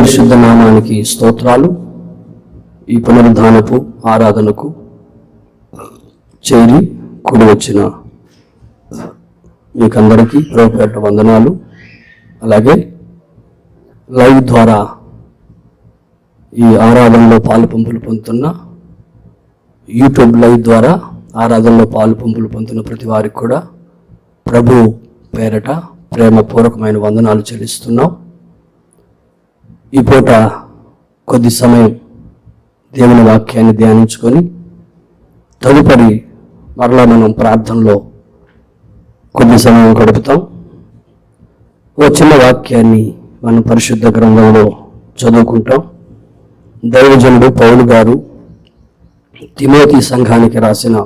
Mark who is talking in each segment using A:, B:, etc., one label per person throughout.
A: పరిశుద్ధ నామానికి స్తోత్రాలు. ఈ పునరుద్ధానపు ఆరాధనకు చేరి కూడి వచ్చిన మీకందరికీ ప్రభుపేట వందనాలు. అలాగే లైవ్ ద్వారా ఈ ఆరాధనలో పాలు పంపులు పొందుతున్న, యూట్యూబ్ లైవ్ ద్వారా ఆరాధనలో పాలు పంపులు పొందుతున్న ప్రతి వారికి కూడా ప్రభు పేరట ప్రేమపూర్వకమైన వందనాలు చెల్లిస్తున్నాం. ఈ పూట కొద్ది సమయం దేవుని వాక్యాన్ని ధ్యానించుకొని తదుపరి మరలా మనం ప్రార్థనలో కొద్ది సమయం గడుపుతాం. ఓ చిన్న వాక్యాన్ని మనం పరిశుద్ధ గ్రంథంలో చదువుకుంటాం. దైవజనుడు పౌలు గారు తిమోతి సంఘానికి రాసిన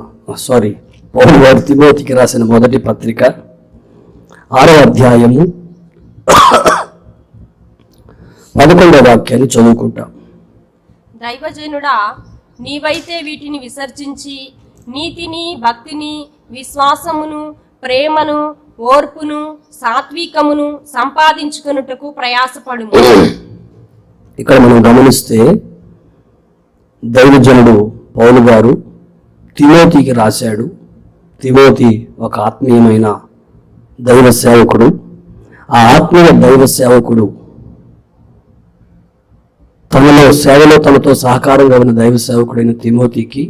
A: పౌలు గారు తిమోతికి రాసిన మొదటి పత్రిక 6వ అధ్యాయము 11వ వాక్యాన్ని చదువుకుంటాం.
B: దైవజనుడా, నీవైతే వీటిని విసర్జించి నీతిని, భక్తిని, విశ్వాసమును, ప్రేమను, ఓర్పును, సాత్వికమును సంపాదించుకొనుటకు ప్రయాసపడుము.
A: ఇక్కడ మనం గమనిస్తే దైవజనుడు పౌలు గారు తిమోతికి రాశాడు. తిమోతి ఒక ఆత్మీయమైన దైవ సేవకుడు. ఆ ఆత్మీయ దైవ సేవకుడు సేవలో తనతో సహకారంగా ఉన్న దైవ సేవకుడైన తిమోతికి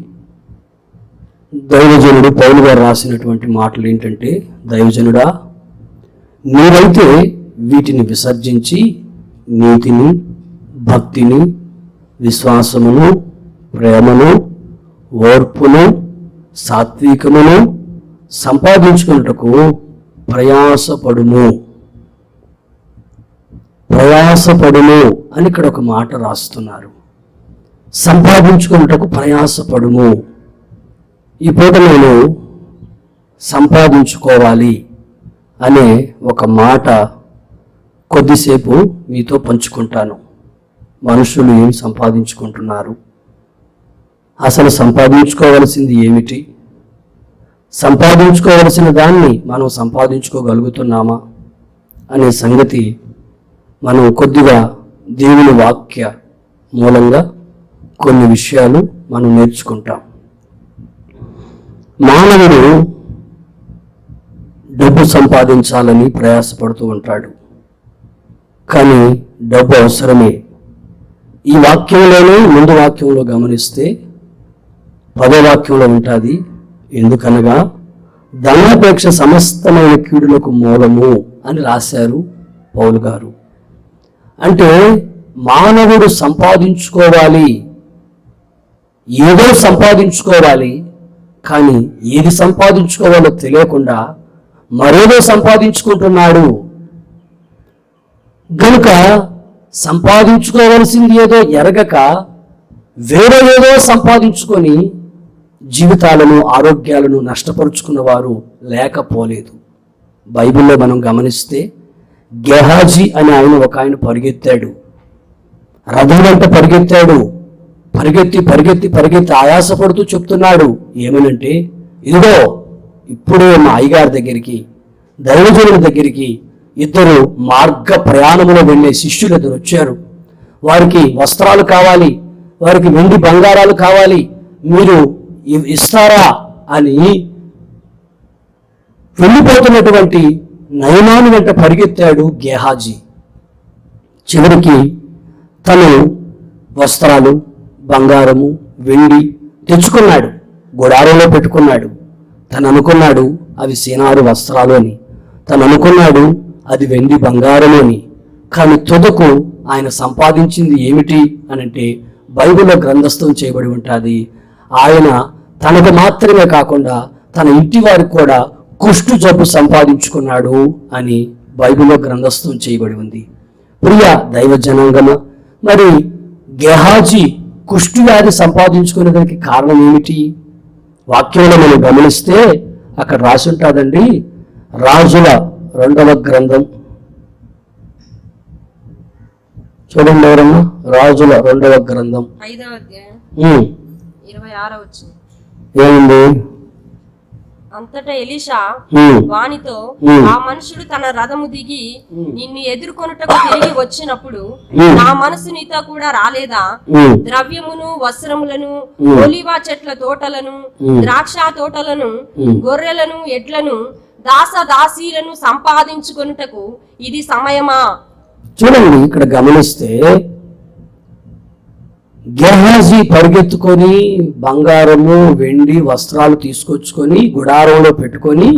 A: దైవజనుడు పౌలు గారు రాసినటువంటి మాటలు ఏంటంటే, దైవజనుడా, నీవైతే వీటిని విసర్జించి నీతిని, భక్తిని, విశ్వాసమును, ప్రేమను, ఓర్పును, సాత్వికమును సంపాదించుకున్నటకు ప్రయాసపడుము అని ఇక్కడ ఒక మాట రాస్తున్నారు. సంపాదించుకున్నటకు ప్రయాసపడుము. ఈ పూట నేను సంపాదించుకోవాలి అనే ఒక మాట కొద్దిసేపు మీతో పంచుకుంటాను. మనుషులు ఏం సంపాదించుకుంటున్నారు, అసలు సంపాదించుకోవలసింది ఏమిటి, సంపాదించుకోవలసిన దాన్ని మనం సంపాదించుకోగలుగుతున్నామా అనే సంగతి మనం కొద్దిగా దేవుని వాక్య మూలంగా కొన్ని విషయాలు మనం నేర్చుకుంటాం. మానవుడు డబ్బు సంపాదించాలని ప్రయాసపడుతూ ఉంటాడు, కానీ డబ్బు అవసరమే. ఈ వాక్యంలోనే ముందు వాక్యంలో గమనిస్తే 10వ వాక్యంలో ఉంటుంది, ఎందుకనగా ధనాపేక్ష సమస్తమైన కీడులకు మూలము అని రాశారు పౌలు గారు. అంటే మానవుడు సంపాదించుకోవాలి, ఏదో సంపాదించుకోవాలి, కానీ ఏది సంపాదించుకోవాలో తెలియకుండా మరేదో సంపాదించుకుంటున్నాడు. గనుక సంపాదించుకోవలసింది ఏదో ఎరగక వేరే ఏదో సంపాదించుకొని జీవితాలను, ఆరోగ్యాలను నష్టపరుచుకున్న వారు లేకపోలేదు. బైబిల్లో మనం గమనిస్తే గెహాజీ అని ఒక ఆయన పరిగెత్తాడు, రథం వెంట పరిగెత్తాడు. పరిగెత్తి ఆయాసపడుతూ చెప్తున్నాడు ఏమనంటే, ఇదిగో ఇప్పుడే మా అయ్యగారి దగ్గరికి, దైవజనుల దగ్గరికి 2 మార్గ ప్రయాణంలో వెళ్ళే శిష్యులు 2 వచ్చారు. వారికి వస్త్రాలు కావాలి, వారికి వెండి బంగారాలు కావాలి, మీరు ఇస్తారా అని వెళ్ళిపోతున్నటువంటి నయమాను వెంట పరిగెత్తాడు గెహాజీ. చివరికి తను వస్త్రాలు, బంగారము, వెండి తెచ్చుకున్నాడు, గుడారంలో పెట్టుకున్నాడు. తను అనుకున్నాడు అవి సీనారు వస్త్రాలు అని, తను అనుకున్నాడు అది వెండి బంగారము అని. కానీ తుదకు ఆయన సంపాదించింది ఏమిటి అనంటే బైబిల్లో గ్రంథస్థం చేయబడి ఉంటుంది, ఆయన తనకు మాత్రమే కాకుండా తన ఇంటి వారికి కూడా కుష్టు జబ్బు సంపాదించుకున్నాడు అని బైబిల్లో గ్రంథస్థం చేయబడి ఉంది. ప్రియ దైవ జనాంగమ, మరి గెహాజీ కుష్టు వ్యాధి సంపాదించుకునేదానికి కారణం ఏమిటి? వాక్యంలో మనం గమనిస్తే అక్కడ రాసి ఉంటుందండి, రాజుల 2వ గ్రంథం చూడండి ఎవరన్నా, రాజుల 2వ గ్రంథం
B: 5వ అధ్యాయం 26వ వచనం
A: ఏముంది?
B: అంతటా ఎలీషా
A: ఉమ్,
B: వానితో
A: ఉమ్.
B: ఆ మనుషుడు తన రథము దిగి నిన్ను ఎదుర్కొనుటకు తిరిగి వచ్చినప్పుడు
A: ఉమ్.
B: నా మనసు నీతో కూడా రాలేదా?
A: ఉమ్,
B: ద్రవ్యమును వస్త్రములను
A: ఉమ్.
B: ఒలీవ చెట్ల తోటలను
A: ఉమ్.
B: ద్రాక్ష తోటలను
A: ఉమ్.
B: గొర్రెలను ఎడ్లను దాస దాసీలను సంపాదించుకొనుటకు ఇది సమయమా?
A: చూడండి ఇక్కడ గమనిస్తే గెహాజీ పరిగెత్తుకొని బంగారము వెండి వస్త్రాలు తీసుకొచ్చుకొని గుడారంలో పెట్టుకొని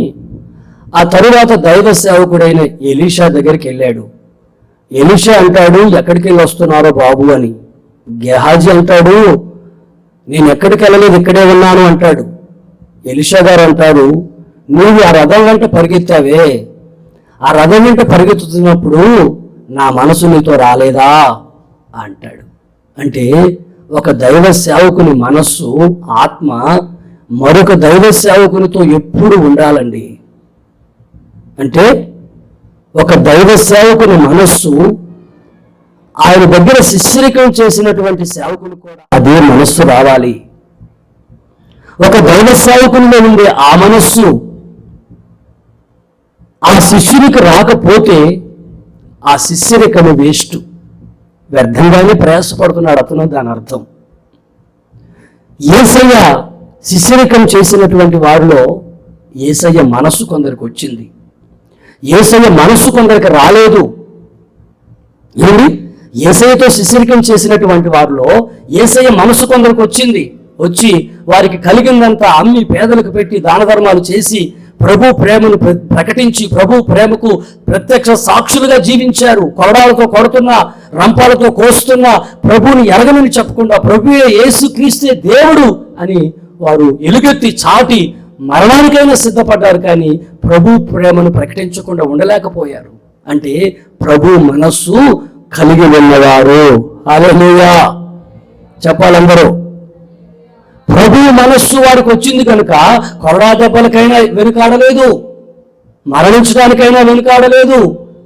A: ఆ తరువాత దైవ సేవకుడైన ఎలీషా దగ్గరికి వెళ్ళాడు. ఎలీషా అంటాడు, ఎక్కడికి వెళ్ళి వస్తున్నారో బాబు అని. గెహాజీ అంటాడు, నేను ఎక్కడికి వెళ్ళలేదు, ఇక్కడే ఉన్నాను అంటాడు. ఎలీషా గారు అంటారు, నువ్వు ఆ రథం వెంట పరిగెత్తావే, ఆ రథం వెంట పరిగెత్తుతున్నప్పుడు నా మనసు నీతో రాలేదా అంటాడు. అంటే ఒక దైవ సేవకుని మనస్సు, ఆత్మ మరొక దైవ సేవకునితో ఎప్పుడు ఉండాలండి. అంటే ఒక దైవ సేవకుని మనస్సు ఆయన దగ్గర శిష్యరికం చేసినటువంటి సేవకులు కూడా అదే మనస్సు రావాలి. ఒక దైవ సేవకునిలో ఉండే ఆ మనస్సు ఆ శిష్యునికి రాకపోతే ఆ శిష్యరికము వేస్ట్, వ్యర్థంగానే ప్రయాసపడుతున్నాడు అతను. దాని అర్థం యేసయ్య శిష్యరికం చేసినటువంటి వారిలో యేసయ్య మనస్సు కొందరికి వచ్చింది, యేసయ్య మనస్సు కొందరికి రాలేదు. ఏమి యేసయ్యతో శిష్యరికం చేసినటువంటి వారిలో యేసయ్య మనస్సు కొందరికి వచ్చింది. వచ్చి వారికి కలిగిందంతా అమ్మి పేదలకు పెట్టి దాన ధర్మాలు చేసి ప్రభు ప్రేమను ప్రకటించి ప్రభు ప్రేమకు ప్రత్యక్ష సాక్షులుగా జీవించారు. కొరడాలతో కొడుతున్నా, రంపాలతో కోస్తున్నా ప్రభువుని ఎరగనని చెప్పకుండా ప్రభువే యేసుక్రీస్తే దేవుడు అని వారు ఎలుగెత్తి చాటి మరణానికైనా సిద్ధపడ్డారు. కానీ ప్రభు ప్రేమను ప్రకటించకుండా ఉండలేకపోయారు. అంటే ప్రభు మనస్సు కలిగి ఉన్నవారు. హల్లెలూయా చెప్పాలందరూ. ప్రభు మనస్సు వాడికి వచ్చింది కనుక కొరడా దెబ్బలకైనా వెనుకాడలేదు, మరణించడానికైనా వెనుకాడలేదు.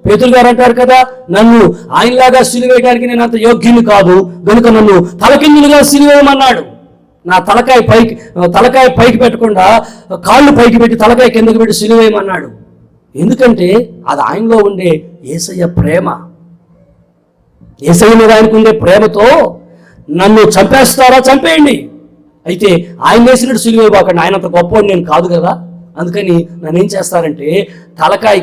A: పేతురు గారు అంటారు కదా, నన్ను ఆయనలాగా సిలువేయడానికి నేను అంత యోగ్యుని కాదు కనుక నన్ను తలకిందులుగా సిలువేయమన్నాడు. నా తలకాయ పైకి పెట్టకుండా కాళ్ళు పైకి పెట్టి తలకాయ కిందకి పెట్టి సిలువేయమన్నాడు. ఎందుకంటే అది ఆయనలో ఉండే యేసయ్య ప్రేమ. యేసయ్య మీద ఆయనకు ఉండే ప్రేమతో నన్ను చంపేస్తారా, చంపేయండి, అయితే ఆయన వేసినట్టు సిలువ బాకండి, ఆయన అంత గొప్పవాడు నేను కాదు కదా, అందుకని నన్ను ఏం చేస్తారంటే తలకాయ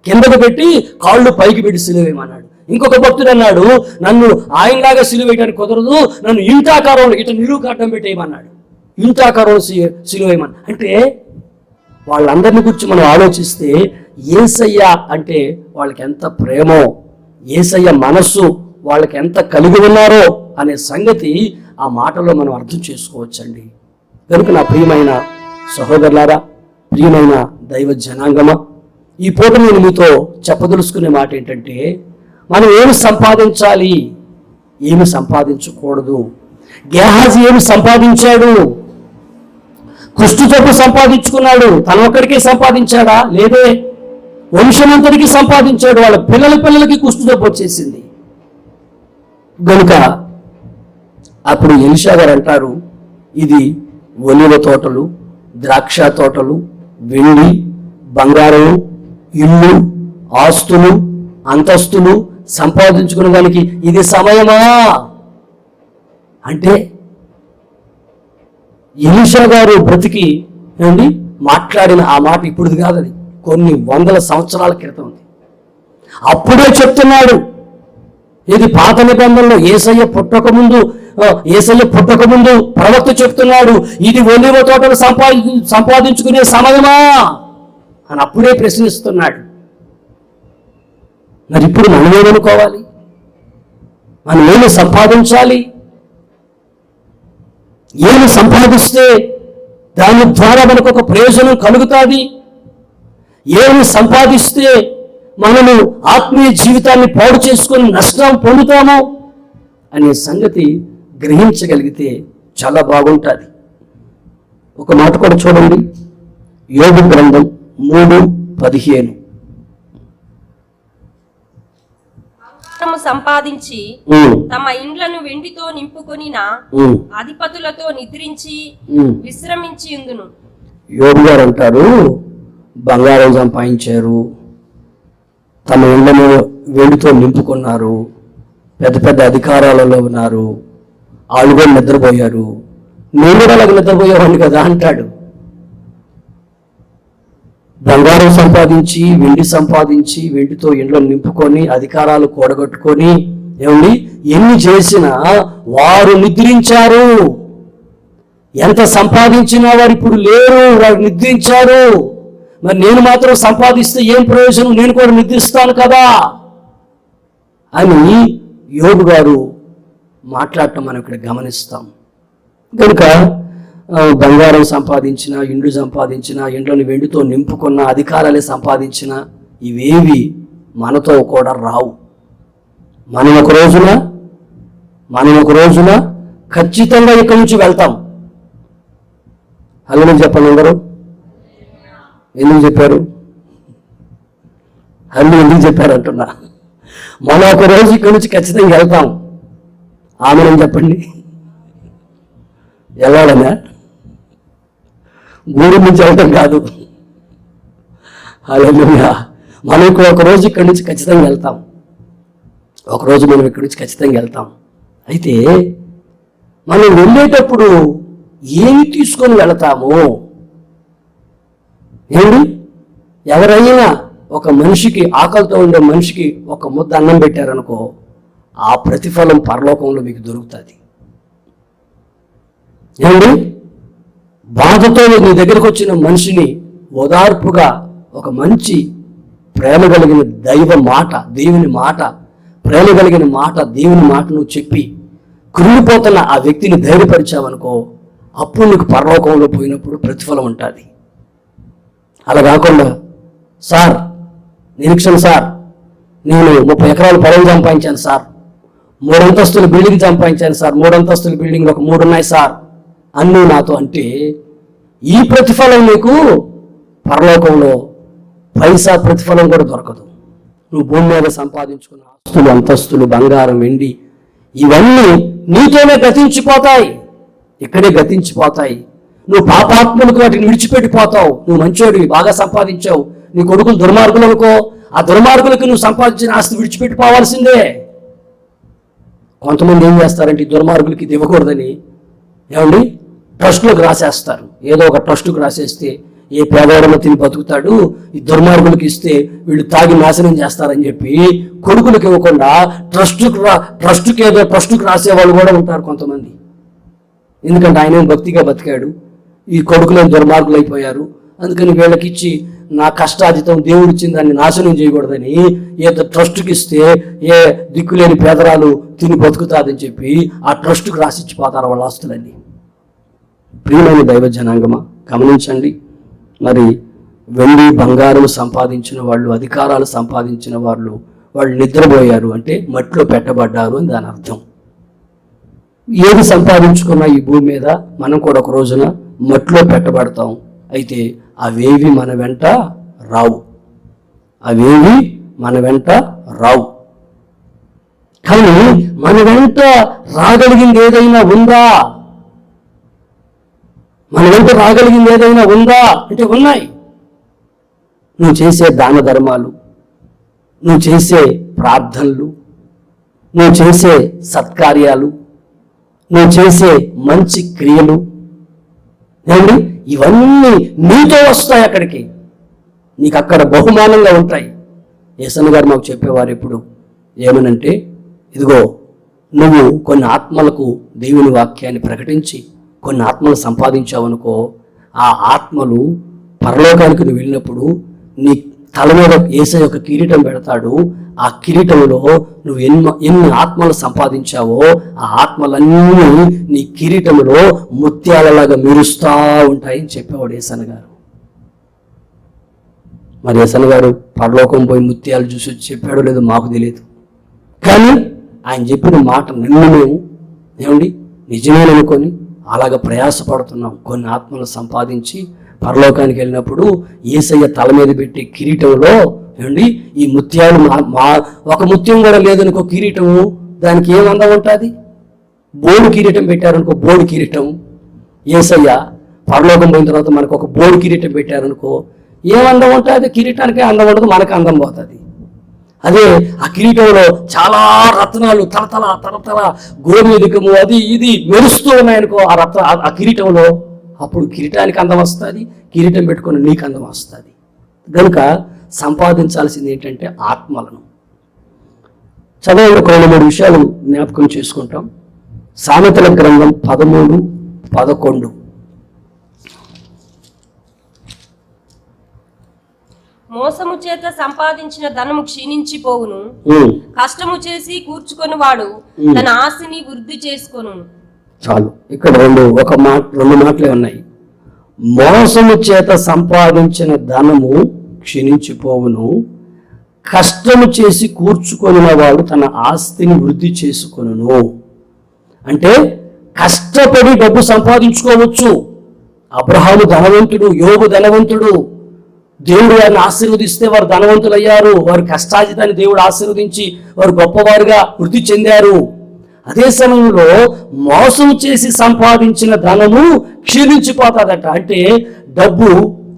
A: కిందకు పెట్టి కాళ్ళు పైకి పెట్టి సిలువేయమన్నాడు. ఇంకొక భక్తుడు అన్నాడు, నన్ను ఆయనలాగా సిలువేయడానికి కుదరదు, నన్ను ఇంటాకారంలో ఇటు నిలువుకట్టం పెట్టేయమన్నాడు. ఇంటాకారంలో సిలువేయమన్నాడు. అంటే వాళ్ళందరిని గురించి మనం ఆలోచిస్తే యేసయ్య అంటే వాళ్ళకి ఎంత ప్రేమో, యేసయ్య మనస్సు వాళ్ళకి ఎంత కలిగి ఉన్నారో అనే సంగతి ఆ మాటలో మనం అర్థం చేసుకోవచ్చండి. కనుక నా ప్రియమైన సహోదరులారా, ప్రియమైన దైవ జనాంగమా, ఈ పూట నేను మీతో చెప్పదలుచుకునే మాట ఏంటంటే, మనం ఏమి సంపాదించాలి, ఏమి సంపాదించకూడదు. గెహాజీ ఏమి సంపాదించాడు? కుష్ఠుజబ్బు సంపాదించుకున్నాడు. తన ఒక్కడికే సంపాదించాడా? లేదే, వంశమంతటికి సంపాదించాడు. వాళ్ళ పిల్లలకి కుష్ఠుజబ్బు వచ్చేసింది. గనుక అప్పుడు ఎలీషా గారు అంటారు, ఇది ఒలీవ తోటలు, ద్రాక్ష తోటలు, వెండి బంగారం, ఇల్లు, ఆస్తులు, అంతస్తులు సంపాదించుకునే దానికి ఇది సమయమా అంటే ఎలీషా గారు బ్రతికి మాట్లాడిన ఆ మాట ఇప్పుడుది కాదు, అది కొన్ని వందల సంవత్సరాల క్రితం ఉంది. అప్పుడే చెప్తున్నాడు. ఇది పాత నిబంధనలో యేసయ్య పుట్టక ముందు ప్రవక్త చెప్తున్నాడు, ఇది ఒలీవ తోటలు సంపాదించుకునే సమయమా అని అప్పుడే ప్రశ్నిస్తున్నాడు. మరి ఇప్పుడు మనం ఏమనుకోవాలి? మనం ఏమి సంపాదించాలి? ఏమి సంపాదిస్తే దాని ద్వారా మనకు ఒక ప్రయోజనం కలుగుతుంది? ఏమి సంపాదిస్తే మనము ఆత్మీయ జీవితాన్ని పాడు చేసుకొని నష్టం పొందుతాము అనే సంగతి గ్రహించగలిగితే చాలా బాగుంటుంది. ఒక మాట కూడా చూడండి, యోబు గ్రంథం 3:15.
B: సంపాదించి తమ ఇండ్లను వెండితో నింపుకొనిన అధిపతులతో నిద్రించి విశ్రమించి ఉందును.
A: యోబు గారు అంటారు, బంగారం సంపాదించారు, తమ ఇళ్లను వెండితో నింపుకున్నారు, పెద్ద పెద్ద అధికారాలలో ఉన్నారు, వాళ్ళు కూడా నిద్రపోయారు, నేను కూడా అలాగ నిద్రపోయేవాడిని కదా అంటాడు. బంగారం సంపాదించి వెండి సంపాదించి వెండితో ఇండ్లను నింపుకొని అధికారాలు కూడగట్టుకొని ఏమండి ఎన్ని చేసినా వారు నిద్రించారు. ఎంత సంపాదించినా వారు ఇప్పుడు లేరు, వారు నిద్రించారు. మరి నేను మాత్రం సంపాదిస్తే ఏం ప్రయోజనం, నేను కూడా నిద్రిస్తాను కదా అని యోబు గారు మాట్లాడటం మనం ఇక్కడ గమనిస్తాం. కనుక బంగారం సంపాదించిన, ఇండ్లు సంపాదించిన, ఇండ్లను వెండితో నింపుకున్న, అధికారాలే సంపాదించిన, ఇవేవి మనతో కూడా రావు. మనం ఒక రోజున ఖచ్చితంగా ఇక్కడి నుంచి వెళ్తాం. హలో చెప్పండి అందరూ. ఎందుకు చెప్పారు? హలో ఎందుకు చెప్పారు అంటున్నా. మనం ఒక రోజు ఇక్కడి నుంచి ఖచ్చితంగా వెళ్తాం. ఆమెను చెప్పండి. వెళ్ళాలన్నా గూడు నుంచి వెళ్ళటం కాదు. హల్లెలూయా. మనం ఒక రోజు ఇక్కడి నుంచి ఖచ్చితంగా వెళ్తాం. ఒకరోజు మనం ఇక్కడి నుంచి ఖచ్చితంగా వెళ్తాం. అయితే మనం వెళ్ళేటప్పుడు ఏమి తీసుకొని వెళతాము? ఏమిటి? ఎవరైనా ఒక మనిషికి, ఆకలితో ఉండే మనిషికి ఒక ముద్ద అన్నం పెట్టారనుకో, ఆ ప్రతిఫలం పరలోకంలో మీకు దొరుకుతుంది. ఏమిటి? బాధతో నీ దగ్గరకు వచ్చిన మనిషిని ఓదార్పుగా ఒక మంచి ప్రేమ కలిగిన దేవుని మాట, ప్రేమ కలిగిన మాట, దేవుని మాట నువ్వు చెప్పి కృంగిపోతున్న ఆ వ్యక్తిని ధైర్యపరిచావనుకో, అప్పుడు నీకు పరలోకంలో పోయినప్పుడు ప్రతిఫలం ఉంటుంది. అలా కాకుండా, సార్ నిరీక్షణ సార్, నేను 30 ఎకరాలు పొలం సంపాదించాను సార్, 3 అంతస్తుల బిల్డింగ్ సంపాదించాను సార్, 3 అంతస్తుల బిల్డింగ్లు ఒక 3 ఉన్నాయి సార్ అన్నీ నాతో అంటే, ఈ ప్రతిఫలం నీకు పరలోకంలో పైసా ప్రతిఫలం కూడా దొరకదు. నువ్వు భూమి మీద సంపాదించుకున్న ఆస్తులు, అంతస్తులు, బంగారం, వెండి ఇవన్నీ నీతోనే గతించిపోతాయి, ఇక్కడే గతించిపోతాయి. నువ్వు పాపాత్ములకు వాటిని విడిచిపెట్టిపోతావు. నువ్వు మంచోడివి, బాగా సంపాదించావు, నీ కొడుకులు దుర్మార్గులు అనుకో, ఆ దుర్మార్గులకు నువ్వు సంపాదించిన ఆస్తి విడిచిపెట్టిపోవాల్సిందే. కొంతమంది ఏం చేస్తారంటే ఈ దుర్మార్గులకి ఇది ఇవ్వకూడదని ఏమండి ట్రస్టులకు రాసేస్తారు. ఏదో ఒక ట్రస్టుకు రాసేస్తే ఏ పేదవాడమో తిని బతుకుతాడు, ఈ దుర్మార్గులకు ఇస్తే వీళ్ళు తాగి నాశనం చేస్తారని చెప్పి కొడుకులకు ఇవ్వకుండా ట్రస్టుకు రాసేవాళ్ళు కూడా ఉంటారు కొంతమంది. ఎందుకంటే ఆయన భక్తిగా బతికాడు, ఈ కొడుకులేని దుర్మార్గులు అయిపోయారు, అందుకని వీళ్ళకి ఇచ్చి నా కష్టార్జితం దేవుడు ఇచ్చిన దాన్ని నాశనం చేయకూడదని ఏదో ట్రస్టుకి ఇస్తే ఏ దిక్కులేని పేదరాలు తిని బతుకుతాదని చెప్పి ఆ ట్రస్టుకు రాసిచ్చిపోతారు వాళ్ళ ఆస్తులన్నీ. ప్రియమైన దైవ జనాంగమా, గమనించండి. మరి వెండి బంగారం సంపాదించిన వాళ్ళు, అధికారాలు సంపాదించిన వాళ్ళు నిద్రపోయారు అంటే మట్టిలో పెట్టబడ్డారు అని దాని అర్థం. ఏది సంపాదించుకున్నా ఈ భూమి మీద మనం కూడా ఒక రోజున మట్టిలో పెట్టబడతాం. అయితే అవేవి మన వెంట రావు. కానీ మన వెంట రాగలిగింది ఏదైనా ఉందా? అంటే ఉన్నాయి. నువ్వు చేసే దాన ధర్మాలు, నువ్వు చేసే ప్రార్థనలు, నువ్వు చేసే సత్కార్యాలు, నువ్వు చేసే మంచి క్రియలు, ఏమండి ఇవన్నీ నీతో వస్తాయి. అక్కడికి నీకు అక్కడ బహుమానంగా ఉంటాయి. యేసన్న గారు మాకు చెప్పేవారు ఎప్పుడు ఏమనంటే, ఇదిగో నువ్వు కొన్ని ఆత్మలకు దేవుని వాక్యాన్ని ప్రకటించి కొన్ని ఆత్మలు సంపాదించావనుకో, ఆ ఆత్మలు పరలోకానికి నువ్వు వెళ్ళినప్పుడు నీ తల మీద యేసయ్య ఒక కిరీటం పెడతాడు. ఆ కిరీటంలో నువ్వు ఎన్ని ఆత్మలు సంపాదించావో ఆ ఆత్మలన్నీ నీ కిరీటంలో ముత్యాలలాగా మెరుస్తూ ఉంటాయని చెప్పేవాడు యేసన్న గారు. మరి యేసన్న గారు పరలోకం పోయి ముత్యాలు చూసి చెప్పాడో లేదో మాకు తెలియదు, కానీ ఆయన చెప్పిన మాట నన్ను మేము ఏమండి నిజమేననుకొని అలాగ ప్రయాసపడుతున్నాం. కొన్ని ఆత్మలు సంపాదించి పరలోకానికి వెళ్ళినప్పుడు యేసయ్య తల మీద పెట్టి కిరీటంలో ఏమండి ఈ ముత్యాలు ఒక ముత్యం కూడా లేదనుకో కిరీటము, దానికి ఏమందం ఉంటుంది? బోడు కిరీటం పెట్టారనుకో, బోడు కిరీటం. యేసయ్య పరలోకం పోయిన తర్వాత మనకు ఒక బోడి కిరీటం పెట్టారనుకో, ఏం అందం ఉంటుంది? కిరీటానికే అందం ఉండదు, మనకు అందం పోతుంది. అదే ఆ కిరీటంలో చాలా రత్నాలు తలతల తలతల గోమేధికము అది ఇది మెరుస్తూ ఉన్నాయనుకో ఆ కిరీటంలో, అప్పుడు కిరీటానికి అందం వస్తుంది, కిరీటం పెట్టుకొని నీకు అందం వస్తుంది. కనుక సంపాదించాల్సింది ఏంటంటే ఆత్మలను. చదవండి, ఒక 2-3 విషయాలు జ్ఞాపకం చేసుకుంటాం. సామెతల గ్రంథం 13:11.
B: మోసము చేత సంపాదించిన ధనము క్షీణించిపోవును, కష్టము చేసి కూర్చుకొని వాడు తన ఆస్తిని వృద్ధి చేసుకొను.
A: చాలు, ఇక్కడ రెండు మాటలే ఉన్నాయి. మోసము చేత సంపాదించిన ధనము క్షీణించిపోవును, కష్టము చేసి కూర్చుకొనిన వాడు తన ఆస్తిని వృద్ధి చేసుకొనును. అంటే కష్టపడి డబ్బు సంపాదించుకోవచ్చు. అబ్రహాము ధనవంతుడు, యోబు ధనవంతుడు. దేవుడు వారిని ఆశీర్వదిస్తే వారు ధనవంతులయ్యారు. వారి కష్టాజితాన్ని దేవుడు ఆశీర్వదించి వారు గొప్పవారుగా వృద్ధి చెందారు. అదే సమయంలో మోసం చేసి సంపాదించిన ధనము క్షీణించిపోతుందట. అంటే డబ్బు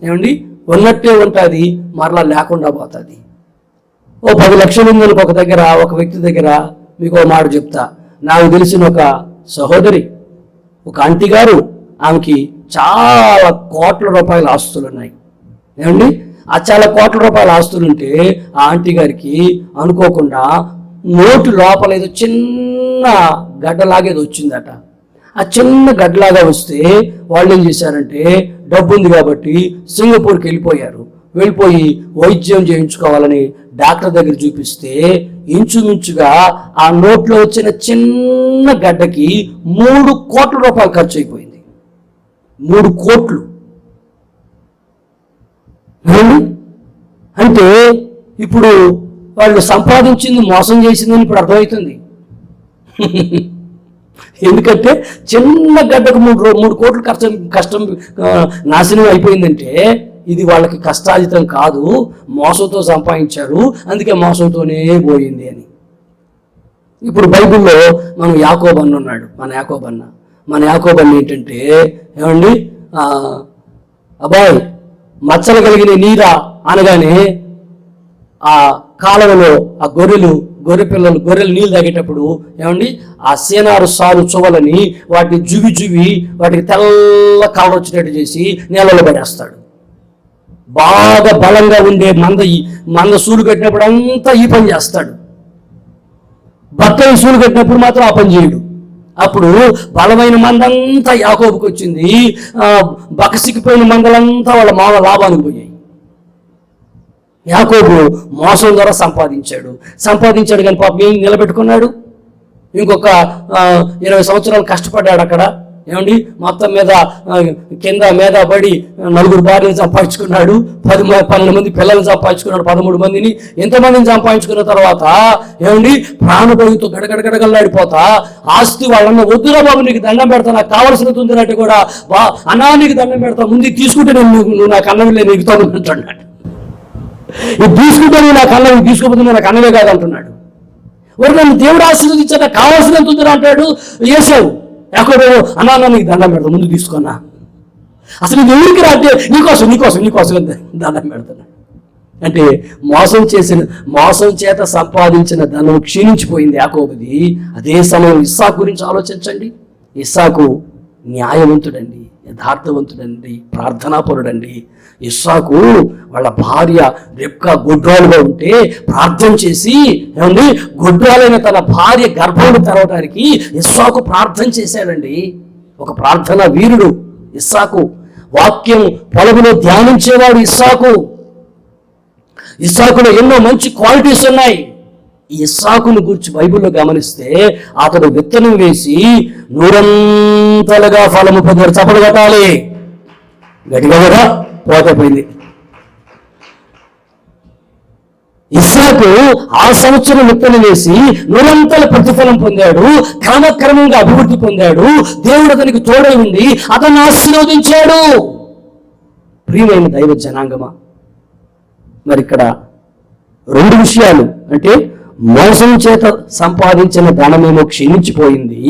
A: ఏమండి ఉన్నట్టే ఉంటుంది, మరలా లేకుండా పోతుంది. ఓ 10 లక్షలు ఉందనుకో ఒక దగ్గర, ఒక వ్యక్తి దగ్గర. మీకు ఒక మాట చెప్తా. నాకు తెలిసిన ఒక సహోదరి, ఒక ఆంటీ గారు, ఆమెకి చాలా కోట్ల రూపాయల ఆస్తులు ఉన్నాయి. ఏమండి ఆ చాలా కోట్ల రూపాయల ఆస్తులుంటే ఆ ఆంటీ గారికి అనుకోకుండా నోటు లోపల ఏదో చిన్న గడ్డలాగేది వచ్చిందట. ఆ చిన్న గడ్డలాగా వస్తే వాళ్ళు ఏం చేశారంటే, డబ్బు ఉంది కాబట్టి సింగపూర్కి వెళ్ళిపోయి వైద్యం చేయించుకోవాలని డాక్టర్ దగ్గర చూపిస్తే ఇంచుమించుగా ఆ నోట్లో వచ్చిన చిన్న గడ్డకి 3 కోట్ల రూపాయలు ఖర్చు అయిపోయింది. 3 కోట్లు. అంటే ఇప్పుడు వాళ్ళు సంపాదించింది మోసం చేసిందని ఇప్పుడు అర్థమవుతుంది. ఎందుకంటే చిన్న గడ్డకు 3 కోట్లు కష్టం నాశనం అయిపోయిందంటే ఇది వాళ్ళకి కష్టాజితం కాదు, మోసంతో సంపాదించారు, అందుకే మోసంతోనే పోయింది అని. ఇప్పుడు బైబిల్లో మనం యాకోబన్న ఉన్నాడు. మన యాకోబన్న ఏంటంటే, ఏమండి అబ్బాయి మచ్చలు కలిగిన నీరా అనగానే ఆ కాలువలో ఆ గొర్రెలు నీళ్ళు తాగేటప్పుడు ఏమండి ఆ సేనారు సారు చువలని వాటిని జువి వాటికి తెల్ల కలర్ వచ్చినట్టు చేసి నేలలో పడేస్తాడు. బాగా బలంగా ఉండే మంద సూలు కట్టినప్పుడు అంతా ఈ పని చేస్తాడు. బక్కని సూలు కట్టినప్పుడు మాత్రం ఆ పని చేయడు. అప్పుడు బలమైన మందంతా యాకోబుకి వచ్చింది, బకసిక్కిపోయిన మందలంతా వాళ్ళ మామ లాభానికి పోయాయి. యాకోబు మోసం ద్వారా సంపాదించాడు కానీ పాపం ఏం నిలబెట్టుకున్నాడు? ఇంకొక 20 సంవత్సరాలు కష్టపడ్డాడు అక్కడ. ఏమండి మొత్తం మీద కింద మీద పడి 4 భార్యలు సంపాదించుకున్నాడు, 12 మంది పిల్లలు సంపాదించుకున్నాడు, 13 మందిని. ఎంతమందిని సంపాదించుకున్న తర్వాత ఏమండి ప్రాణభయంతో గడగడగడగలాడిపోతా ఆస్తి వాళ్ళన్న, వద్దురా బాబు నీకు దండం పెడతా, నాకు కావాల్సినది ఉందినట్టు కూడా, అన్నా నీకు దండం పెడతా, ముందు తీసుకుంటే నువ్వు నాకు అన్నవిలే నీకుతాను అంటున్నాడు. ఇది తీసుకుంటే నువ్వు నాకు అన్నవి, తీసుకోకపోతే నువ్వు నాకు అన్నవే కాదు అంటున్నాడు. వారు నన్ను దేవుడు ఆశీర్వదించాక కావాల్సినంత ఉందిరా అంటాడు ఏసావు. యాకోబు అన్నా నీకు దండం పెడతా, ముందు తీసుకున్నా, అసలు నీకు ఎవరికి రాంటే నీకోసం దండం పెడతాను అంటే మోసం చేత సంపాదించిన ధనం క్షీణించిపోయింది యాకోబుది. అదే సమయం ఇస్సాకు గురించి ఆలోచించండి. ఇస్సాకు న్యాయవంతుడండి, యథార్థవంతుడండి, ప్రార్థనాపరుడండి. ఇస్సాకు వాళ్ళ భార్య రెబ్కా గొడ్రాలుగా ఉంటే ప్రార్థన చేసి ఏమండి గొడ్రాలైన తన భార్య గర్భాన్ని తెరవడానికి ఇస్సాకు ప్రార్థన చేశాడండి. ఒక ప్రార్థన వీరుడు ఇస్సాకు. వాక్యం పొలములో ధ్యానించేవాడు ఇస్సాకులో ఎన్నో మంచి క్వాలిటీస్ ఉన్నాయి. ఈ ఇస్సాకును గురించి బైబిల్లో గమనిస్తే అతడు విత్తనం వేసి 100 ఫలము పొందాడు. చప్పలు కొట్టాలి గట్టిగా కూడా పోతపోయింది. ఇస్సాకు ఆ సంవత్సరం విత్తనం వేసి 100 ప్రతిఫలం పొందాడు, క్రమక్రమంగా అభివృద్ధి పొందాడు. దేవుడు అతనికి తోడై ఉండి అతన్ని ఆశీర్వదించాడు. ప్రియమైన దైవ జనాంగమా, మరి ఇక్కడ 2 విషయాలు అంటే మోసం చేత సంపాదించిన ధనమేమో క్షీణించిపోయింది,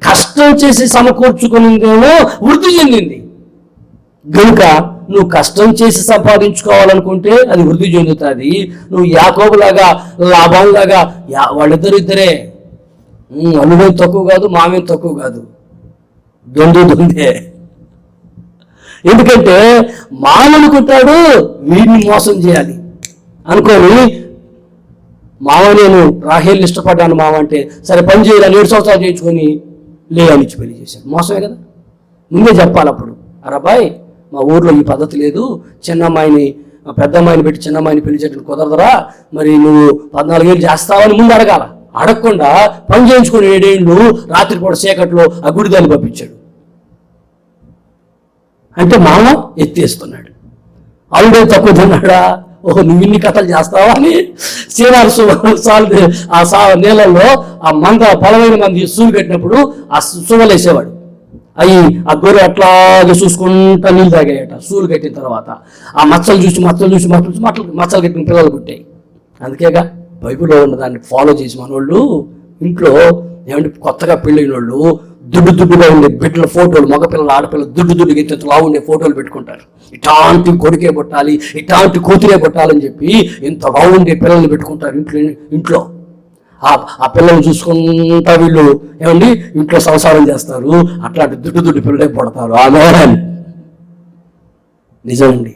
A: కష్టం చేసి సమకూర్చుకునేదేమో వృద్ధి చెందింది. గనుక నువ్వు కష్టం చేసి సంపాదించుకోవాలనుకుంటే అది వృద్ధి చెందుతుంది. నువ్వు యాకోబులాగా లాభంలాగా వాళ్ళిద్దరే అల్లుడేం తక్కువ కాదు, మామేం తక్కువ కాదు, దొందే. ఎందుకంటే మామనుకుంటాడు వీడిని మోసం చేయాలి అనుకోని, మామ నేను రాహేల్ని ఇష్టపడ్డాను మామ అంటే, సరే పని చేయాలి 7 సంవత్సరాలు చేయించుకొని లేనిచ్చి పెళ్లి చేశాడు. మోసమే కదా. ముందే చెప్పాలి అప్పుడు, అరబాయ్ మా ఊర్లో ఈ పద్ధతి లేదు, చిన్నమ్మాయిని పెద్ద అమ్మాయిని పెట్టి చిన్నమ్మాయిని పెళ్లి చేయడం కుదరదురా, మరి నువ్వు 14 ఏళ్ళు చేస్తావని ముందు అడగాల. అడగకుండా పని చేయించుకొని 7 ఏళ్ళు రాత్రిపూట చీకట్లో ఆ గుడిదాన్ని పంపించాడు. అంటే మామ ఎత్తేస్తున్నాడు. అల్లుడే తక్కువ తిన్నాడా, ఓహో నువ్వు ఇన్ని కథలు చేస్తావా అని నీళ్ళల్లో ఆ బలమైన మంది సూలు కట్టినప్పుడు ఆ సువలు వేసేవాడు. అవి ఆ గొర్రె అట్లాగే చూసుకుంటా నీళ్ళు తాగాయట. సూలు కట్టిన తర్వాత ఆ మచ్చలు చూసి మచ్చలు కట్టిన పిల్లలు పుట్టాయి. అందుకేగా బైబిల్లో ఉన్న దాన్ని ఫాలో చేసి మనోళ్ళు ఇంట్లో ఏమంటే కొత్తగా పెళ్ళైన వాళ్ళు దుడ్డుగా ఉండే బిడ్డల ఫోటోలు, మగపిల్లలు ఆడపిల్లలు దుడ్డుగా ఎత్తలా ఉండే ఫోటోలు పెట్టుకుంటారు. ఇట్లాంటి కొడుకే పుట్టాలి, ఇట్లాంటి కూతురే పుట్టాలని చెప్పి ఇంత ఉండే పిల్లల్ని పెట్టుకుంటారు ఇంట్లో. ఆ పిల్లల్ని చూసుకుంటా వీళ్ళు ఏమండి ఇంట్లో సంసారం చేస్తారు. అట్లాంటి దుడ్డు పిల్లలే పుడతారు. ఆమేన్. నిజమండి.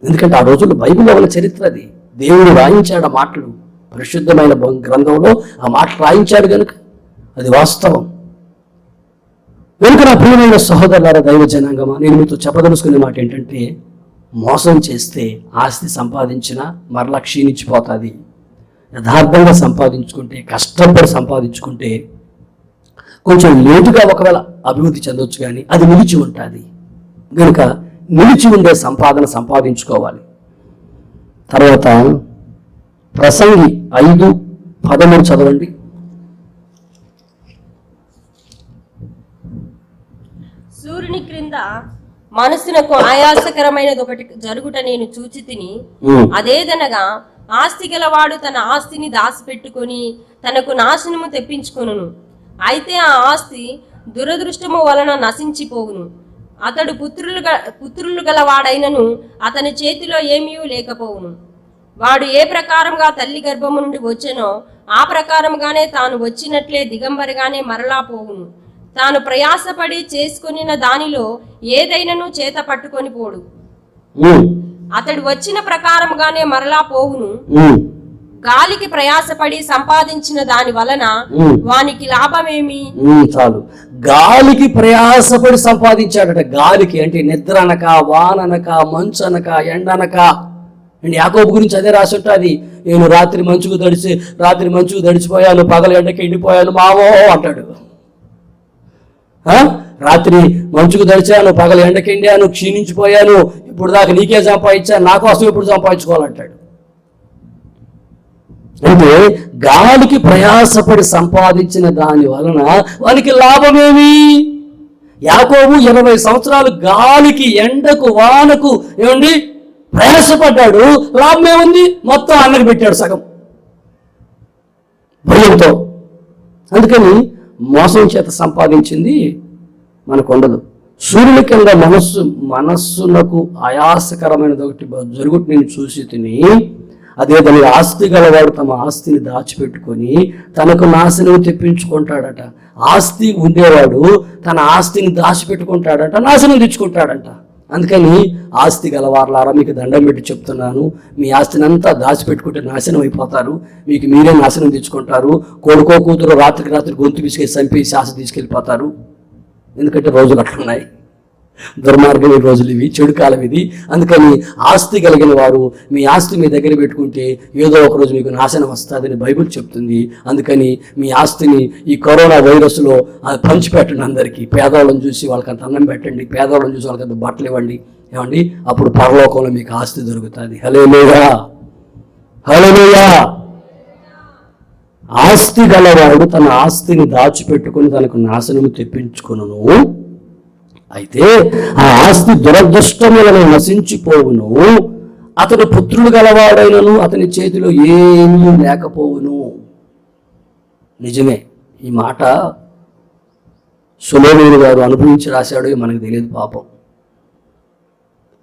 A: ఎందుకంటే ఆ రోజుల్లో బైబిల్లో ఉన్న చరిత్ర అది. దేవుడు రాయించాడు ఆ మాటలు, పరిశుద్ధమైన గ్రంథంలో ఆ మాటలు రాయించాడు కనుక అది వాస్తవం. వెనుక నా ప్రియమైన సహోదరులారా, దైవ జనాంగమా, నేను మీతో చెప్పదలుచుకునే మాట ఏంటంటే, మోసం చేస్తే ఆస్తి సంపాదించినా మరలా క్షీణించిపోతుంది. యథార్థంగా సంపాదించుకుంటే, కష్టపడి సంపాదించుకుంటే కొంచెం లేటుగా ఒకవేళ అభివృద్ధి చెందొచ్చు, కానీ అది నిలిచి ఉంటుంది. కనుక నిలిచి ఉండే సంపాదించుకోవాలి. తర్వాత ప్రసంగి 5:13 చదవండి.
B: సూర్యుని క్రింద మనసునకు ఆయాసకరమైనది ఒకటి జరుగుట నేను చూచి తిని, అదేదనగా ఆస్తి గలవాడు తన ఆస్తిని దాచిపెట్టుకొని తనకు నాశనము తెప్పించుకొనును. అయితే ఆ ఆస్తి దురదృష్టము వలన నశించిపోవును. అతడు పుత్రులు గలవాడైనను అతని చేతిలో ఏమీ లేకపోవును. వాడు ఏ ప్రకారంగా తల్లి గర్భము నుండి వచ్చెనో ఆ ప్రకారంగానే తాను వచ్చినట్లే దిగంబరిగానే మరలా పోవును. తాను ప్రయాసపడి చేసుకొనిన దానిలో ఏదైనను చేత పట్టుకొని పోడు. అతడు వచ్చిన ప్రకారంగానే మరలా పోవును. గాలికి ప్రయాసపడి సంపాదించిన దాని వలన వానికి లాభమేమి?
A: చాలు. గాలికి ప్రయాసపడి సంపాదించాడట. గాలికి అంటే నిద్ర అనక, వాననక, మంచు అనక, ఎండనక. అండ్ యాకోబు గురించి అదే రాసి ఉంటుంది. నేను రాత్రి మంచుకు దడిచిపోయాను, పగల ఎండకి ఎండిపోయాను మావో అంటాడు. రాత్రి మంచుకు దడిచాను, పగల ఎండకి ఎండాను, క్షీణించిపోయాను, ఇప్పుడు దాకా నీకే సంపాదించాను, నా కోసం ఇప్పుడు సంపాదించుకోవాలంటాడు. అంటే గాలికి ప్రయాసపడి సంపాదించిన దాని వలన వానికి లాభమేమి? యాకోబు 20 సంవత్సరాలు గాలికి, ఎండకు, వానకు ఏమండి ప్రయాసపడ్డాడు. లాభం ఏముంది? మొత్తం అన్నకు పెట్టాడు సగం భయంతో. అందుకని మోసం చేత సంపాదించింది మనకు ఉండదు. సూర్యుని కింద మనస్సునకు ఆయాసకరమైనది ఒకటి జరుగుట్ నేను చూసి తిని, అదే దాని ఆస్తి గలవాడు తమ ఆస్తిని దాచిపెట్టుకొని తనకు నాశనం తెప్పించుకుంటాడట. ఆస్తి ఉండేవాడు తన ఆస్తిని దాచిపెట్టుకుంటాడట, నాశనం తెచ్చుకుంటాడంట. అందుకని ఆస్తి గలవారులారా మీకు దండం పెట్టి చెప్తున్నాను, మీ ఆస్తిని అంతా దాచిపెట్టుకుంటే నాశనం అయిపోతారు, మీకు మీరే నాశనం తెచ్చుకుంటారు. కొడుకో కూతురు రాత్రికి గొంతు పిసికేసి చంపేసి ఆస్తి తీసుకెళ్ళిపోతారు. ఎందుకంటే రోజులు అట్లున్నాయి, దుర్మార్గమైన రోజులు ఇవి, చెడు కాలం ఇది. అందుకని ఆస్తి కలిగిన వారు మీ ఆస్తి మీ దగ్గర పెట్టుకుంటే ఏదో ఒక రోజు మీకు నాశనం వస్తుందని బైబిల్ చెప్తుంది. అందుకని మీ ఆస్తిని ఈ కరోనా వైరస్లో పంచిపెట్టండి అందరికీ. పేదవాళ్ళని చూసి వాళ్ళకంత అన్నం పెట్టండి, పేదవాళ్ళని చూసి వాళ్ళకంత బట్టలు ఇవ్వండి, ఏమండి, అప్పుడు పరలోకంలో మీకు ఆస్తి దొరుకుతుంది. హల్లెలూయా, హల్లెలూయా. ఆస్తి గలవాడు తన ఆస్తిని దాచిపెట్టుకుని తనకు నాశనము తెప్పించుకొనును. అయితే ఆ ఆస్తి దురదృష్టం వలన నశించిపోవును. అతడు పుత్రుడు గలవాడైనను అతని చేతిలో ఏమీ లేకపోవును. నిజమే, ఈ మాట సొలొమోను గారు అనుభవించి రాశాడు, మనకు తెలియదు పాపం.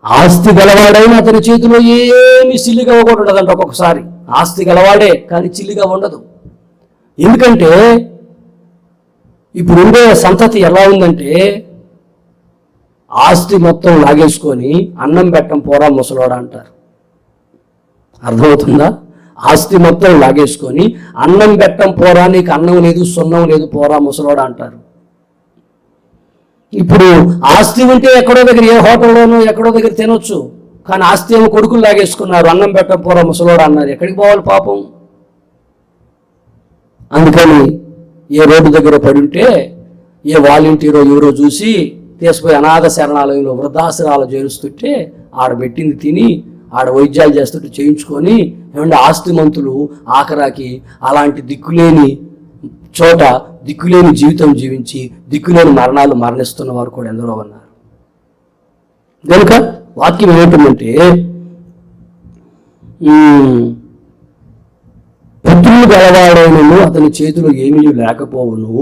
A: ఆస్తి గలవాడైన అతని చేతిలో ఏమి సిల్లిగా కూడా ఉండదంట. ఒక్కొక్కసారి ఆస్తి గలవాడే కానీ చిల్లిగా ఉండదు. ఎందుకంటే ఇప్పుడు ఉండే సంతతి ఎలా ఉందంటే, ఆస్తి మొత్తం లాగేసుకొని అన్నం పెట్టం పోరా ముసలోడా అంటారు. అర్థమవుతుందా? ఆస్తి మొత్తం లాగేసుకొని అన్నం పెట్టం పోరా, నీకు అన్నం లేదు సున్నం లేదు పోరా ముసలోడా అంటారు. ఇప్పుడు ఆస్తి ఉంటే ఎక్కడో దగ్గర ఏ హోటల్లోనూ ఎక్కడో దగ్గర తినొచ్చు, కానీ ఆస్తి ఏమో కొడుకులు లాగేసుకున్నారు, అన్నం పెట్టం పోరా ముసలోడా అన్నారు. ఎక్కడికి పోవాలి పాపం? అందుకని ఏ రోడ్డు దగ్గర పడి ఉంటే ఏ వాలంటీరో ఎవరో చూసి తీసుకుపోయి అనాథ శరణాలయంలో వృద్ధాశ్రాలు చేరుస్తుంటే ఆడ పెట్టింది తిని ఆడ వైద్యాలు చేస్తుంటే చేయించుకొని, ఏమంటే ఆస్తిమంతులు ఆఖరాకి అలాంటి దిక్కులేని చోట దిక్కులేని జీవితం జీవించి దిక్కులేని మరణాలు మరణిస్తున్న వారు కూడా ఎందరో ఉన్నారు. కనుక వాక్యం ఏంటంటే, పుత్రులు గలవాడైనను అతని చేతిలో ఏమీ లేకపోవును,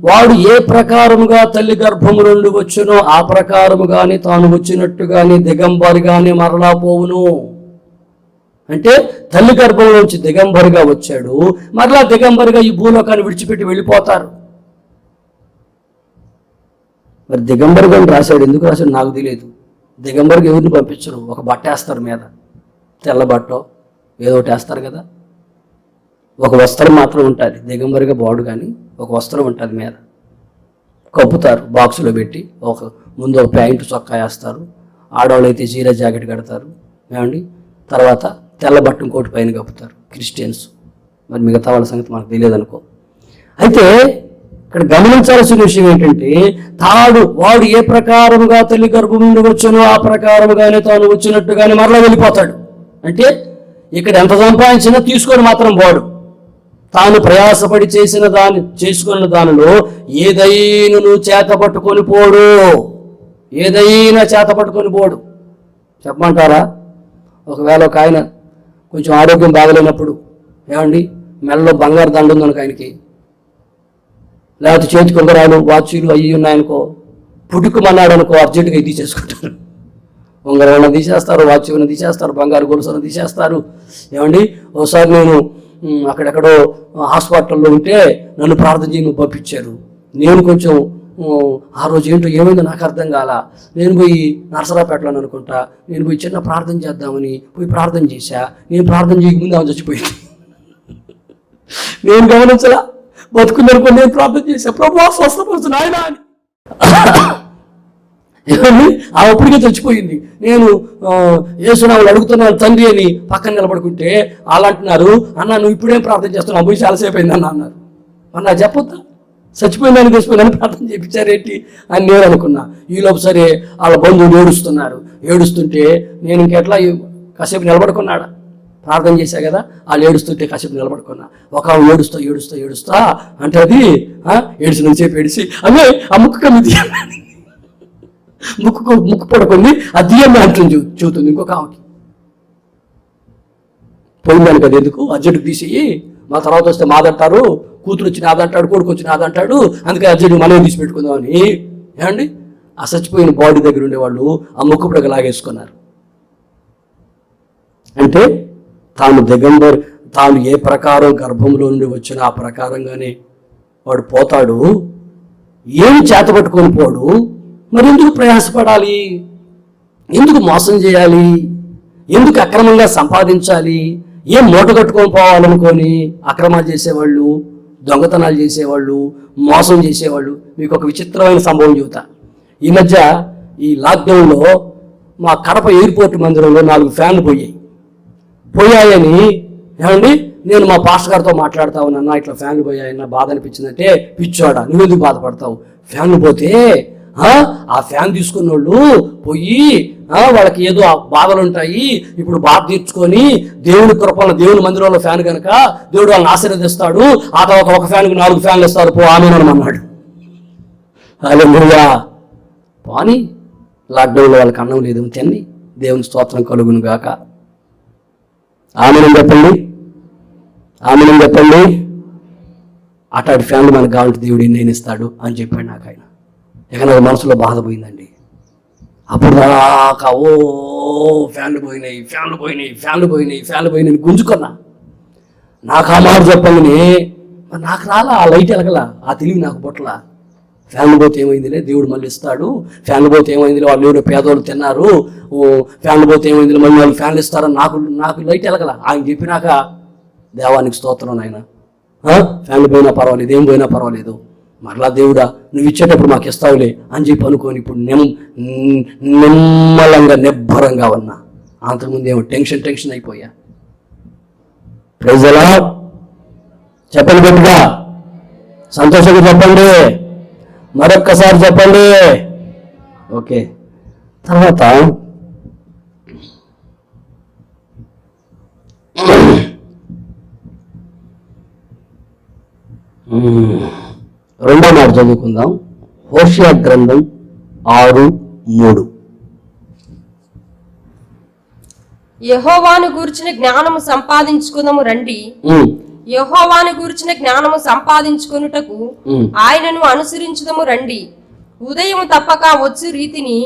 A: వాడు ఏ ప్రకారముగా తల్లి గర్భము నుండి వచ్చునో ఆ ప్రకారముగానే తాను వచ్చినట్టుగానే దిగంబరిగానే మరలా పోవును. అంటే తల్లి గర్భం నుంచి దిగంబరిగా వచ్చాడు, మరలా దిగంబరిగా ఈ భూలోకాన్ని విడిచిపెట్టి వెళ్ళిపోతారు. మరి దిగంబరిగా రాశాడు, ఎందుకు రాశాడు నాకు తెలియదు. దిగంబరికి ఎవరిని పంపించరు, ఒక బట్ట వేస్తారు మీద, తెల్ల బట్టో ఏదో ఒకటి వేస్తారు కదా, ఒక వస్త్రం మాత్రం ఉంటుంది, దిగంబరిగా బాడు కానీ ఒక వస్త్రం ఉంటుంది మీద కప్పుతారు, బాక్సులో పెట్టి ముందు ఒక ప్యాంటు చొక్కా వేస్తారు, ఆడవాళ్ళు అయితే చీర జాకెట్ కడతారు, ఏమండి, తర్వాత తెల్ల బట్ట ఇంకోటి పైన కప్పుతారు క్రిస్టియన్స్. మరి మిగతా వాళ్ళ సంగతి మనకు తెలియదు అనుకో. అయితే ఇక్కడ గమనించాల్సిన విషయం ఏంటంటే, వాడు ఏ ప్రకారముగా తల్లి గర్భం నుండి వచ్చానో ఆ ప్రకారముగానే తాను వచ్చినట్టుగానే మరలా వెళ్ళిపోతాడు. అంటే ఇక్కడ ఎంత సంపాదించినా తీసుకొని మాత్రం పోడు. తాను ప్రయాసపడి చేసుకున్న దానిలో ఏదైనా చేత పట్టుకొని పోడు, ఏదైనా చేత పట్టుకొని పోడు. చెప్పమంటారా? ఒకవేళ ఒక ఆయన కొంచెం ఆరోగ్యం బాగలేనప్పుడు, ఏమండి, మెడలో బంగారు దండ ఉందనుకో ఆయనకి, లేకపోతే చేతికి ఉంగరాలు వాచీలు అయ్యి ఉన్నాయనుకో, పుట్టుకుమన్నాడు అనుకో, అర్జెంటుగా ఇది తీసుకుంటారు. ఉంగరాలను తీసేస్తారు, వాచీలను తీసేస్తారు, బంగారు గొలుసులను తీసేస్తారు. ఏమండి, ఒకసారి నేను అక్కడెక్కడో హాస్పిటల్లో ఉంటే నన్ను ప్రార్థన చేయని పంపించారు. నేను కొంచెం ఆ రోజు ఏంటో ఏమైందో నాకు అర్థం కాల, నేను పోయి నరసరాపేటలో అనుకుంటా, నేను పోయి చిన్న ప్రార్థన చేద్దామని పోయి ప్రార్థన చేశా. నేను ప్రార్థన చేయకముందు ఆమె చచ్చిపోయింది. నేను గమనించలా, బతుకున్నప్పుడు నేను ప్రార్థన చేశా, ప్రభువా స్వస్థపరచు నాయనా అని. ఏమండి, ఆ అప్పటికే చచ్చిపోయింది. నేను యేసునామములో అడుగుతున్నాను తండ్రి అని పక్కన నిలబడుకుంటే వాళ్ళు అంటున్నారు, అన్న నువ్వు ఇప్పుడేం ప్రార్థన చేస్తున్నావు, పోయి చాలాసేపు అయింది అన్నారు. అన్న చెప్పొద్దా, చచ్చిపోయిందని తెచ్చిపోయిందని ప్రార్థన చేయించారేంటి అని నేను అనుకున్నా. ఈలోపు సరే వాళ్ళ బంధువులు ఏడుస్తుంటే నేను ఇంకెట్లా కాసేపు నిలబడుకున్నాడా, ప్రార్థన చేశా కదా, వాళ్ళు ఏడుస్తుంటే కాసేపు నిలబడుకున్నా. ఒక ఏడుస్తా అంటే అది ఏడిసిన సేపు ఏడిసి అమ్మే ఆ ముక్కు కమ్మిది, ముక్కు పడుకుంది, అది అమ్మే అంటుంది చూస్తుంది. ఇంకొక ఆమెకి పోయిందానికి అది ఎందుకు అర్జెంటుకు తీసేయి, మా తర్వాత వస్తే మాదంటారు, కూతురు వచ్చి నాదంటాడు, కొడుకు వచ్చి నాదంటాడు, అందుకే అర్జెంట్ మనం తీసి పెట్టుకుందామని. ఏమండి, ఆ చచ్చిపోయిన బాడీ దగ్గర ఉండేవాళ్ళు ఆ ముక్కు పుడక లాగేసుకున్నారు. అంటే తాను ఏ ప్రకారం గర్భంలో నుండి వచ్చినా ఆ ప్రకారంగానే వాడు పోతాడు. ఏమి చేతపట్టుకొని పోడు. మరి ఎందుకు ప్రయాసపడాలి, ఎందుకు మోసం చేయాలి, ఎందుకు అక్రమంగా సంపాదించాలి, ఏం మూట కట్టుకొని పోవాలనుకొని అక్రమాలు చేసేవాళ్ళు, దొంగతనాలు చేసేవాళ్ళు, మోసం చేసేవాళ్ళు. మీకు ఒక విచిత్రమైన సంభవం చెబుతా. ఈ మధ్య ఈ లాక్డౌన్లో మా కడప ఎయిర్పోర్ట్ మందిరంలో 4 ఫ్యాన్లు పోయాయని, ఏమండి, నేను మా పాస్టర్ గారితో మాట్లాడుతా ఉన్నా, ఇట్లా ఫ్యాన్లు పోయాయన్న బాధ అనిపించిందంటే, పిచ్చోడా నువ్వెందుకు బాధపడతావు, ఫ్యాన్లు పోతే ఆ ఫ్యాన్ తీసుకున్న వాళ్ళు పోయి వాళ్ళకి ఏదో బాధలు ఉంటాయి, ఇప్పుడు బాధ తీర్చుకొని దేవుని కృపణ దేవుని మందిరంలో ఫ్యాన్ కనుక దేవుడు వాళ్ళని ఆశీర్వదిస్తాడు, ఆ తర్వాత ఒక ఫ్యాన్కి 4 ఫ్యాన్లు ఇస్తారు, పో ఆమెను అన్నాడు. హల్లెలూయా. పోనీ లాక్డౌన్లో వాళ్ళకి అన్నం లేదు, తిని దేవుని స్తోత్రం కలుగును గాక. ఆమెను చెప్పండి. అటాటి ఫ్యాన్లు మనకు కావాలంటే దేవుడు నేను ఇస్తాడు అని చెప్పాడు నాకు ఆయన. ఇక నాకు మనసులో బాధ పోయిందండి. అప్పుడు దాకా ఓ ఫ్యాన్లు పోయినాయి గుంజుకున్నా. నాకు ఆ మాట చెప్పగానే మరి నాకు రాలా, ఆ లైట్ ఎలగల, ఆ తెలివి నాకు పుట్టలా. ఫ్యాన్లు పోతే ఏమైందిలే, దేవుడు మళ్ళీ ఇస్తాడు, ఫ్యాన్లు పోతే ఏమైందిలే, వాళ్ళు ఎవరో పేదోళ్ళు తిన్నారు, ఫ్యాన్లు పోతే ఏమైందిలే, మళ్ళీ వాళ్ళు ఫ్యాన్లు ఇస్తారని నాకు లైట్ ఎలగల. ఆయన చెప్పినాక దేవానికి స్తోత్రం నాయన, ఫ్యాన్లు పోయినా పర్వాలేదు, ఏం పోయినా పర్వాలేదు, మరలా దేవుడా నువ్వు ఇచ్చేటప్పుడు మాకు ఇస్తావులే అని చెప్పి అనుకోని ఇప్పుడు నిమ్మలంగా నిబ్బరంగా ఉన్నా. అంతకుముందు ఏమో టెన్షన్ అయిపోయా. Praise the lord. చెప్పండి గట్టిగా, సంతోషంగా చెప్పండి, మరొక్కసారి చెప్పండి. ఓకే, తర్వాత రెండో మాట చదువుకుందాం. హోషేయ గ్రంథం 6:3.
B: యెహోవాను గూర్చిన జ్ఞానము సంపాదించుకుందాము రండి, యెహోవాను గూర్చిన జ్ఞానము సంపాదించుకొనుటకు ఆయనను అనుసరించుదము రండి. ఉదయము తప్పక వచ్చు రీతిని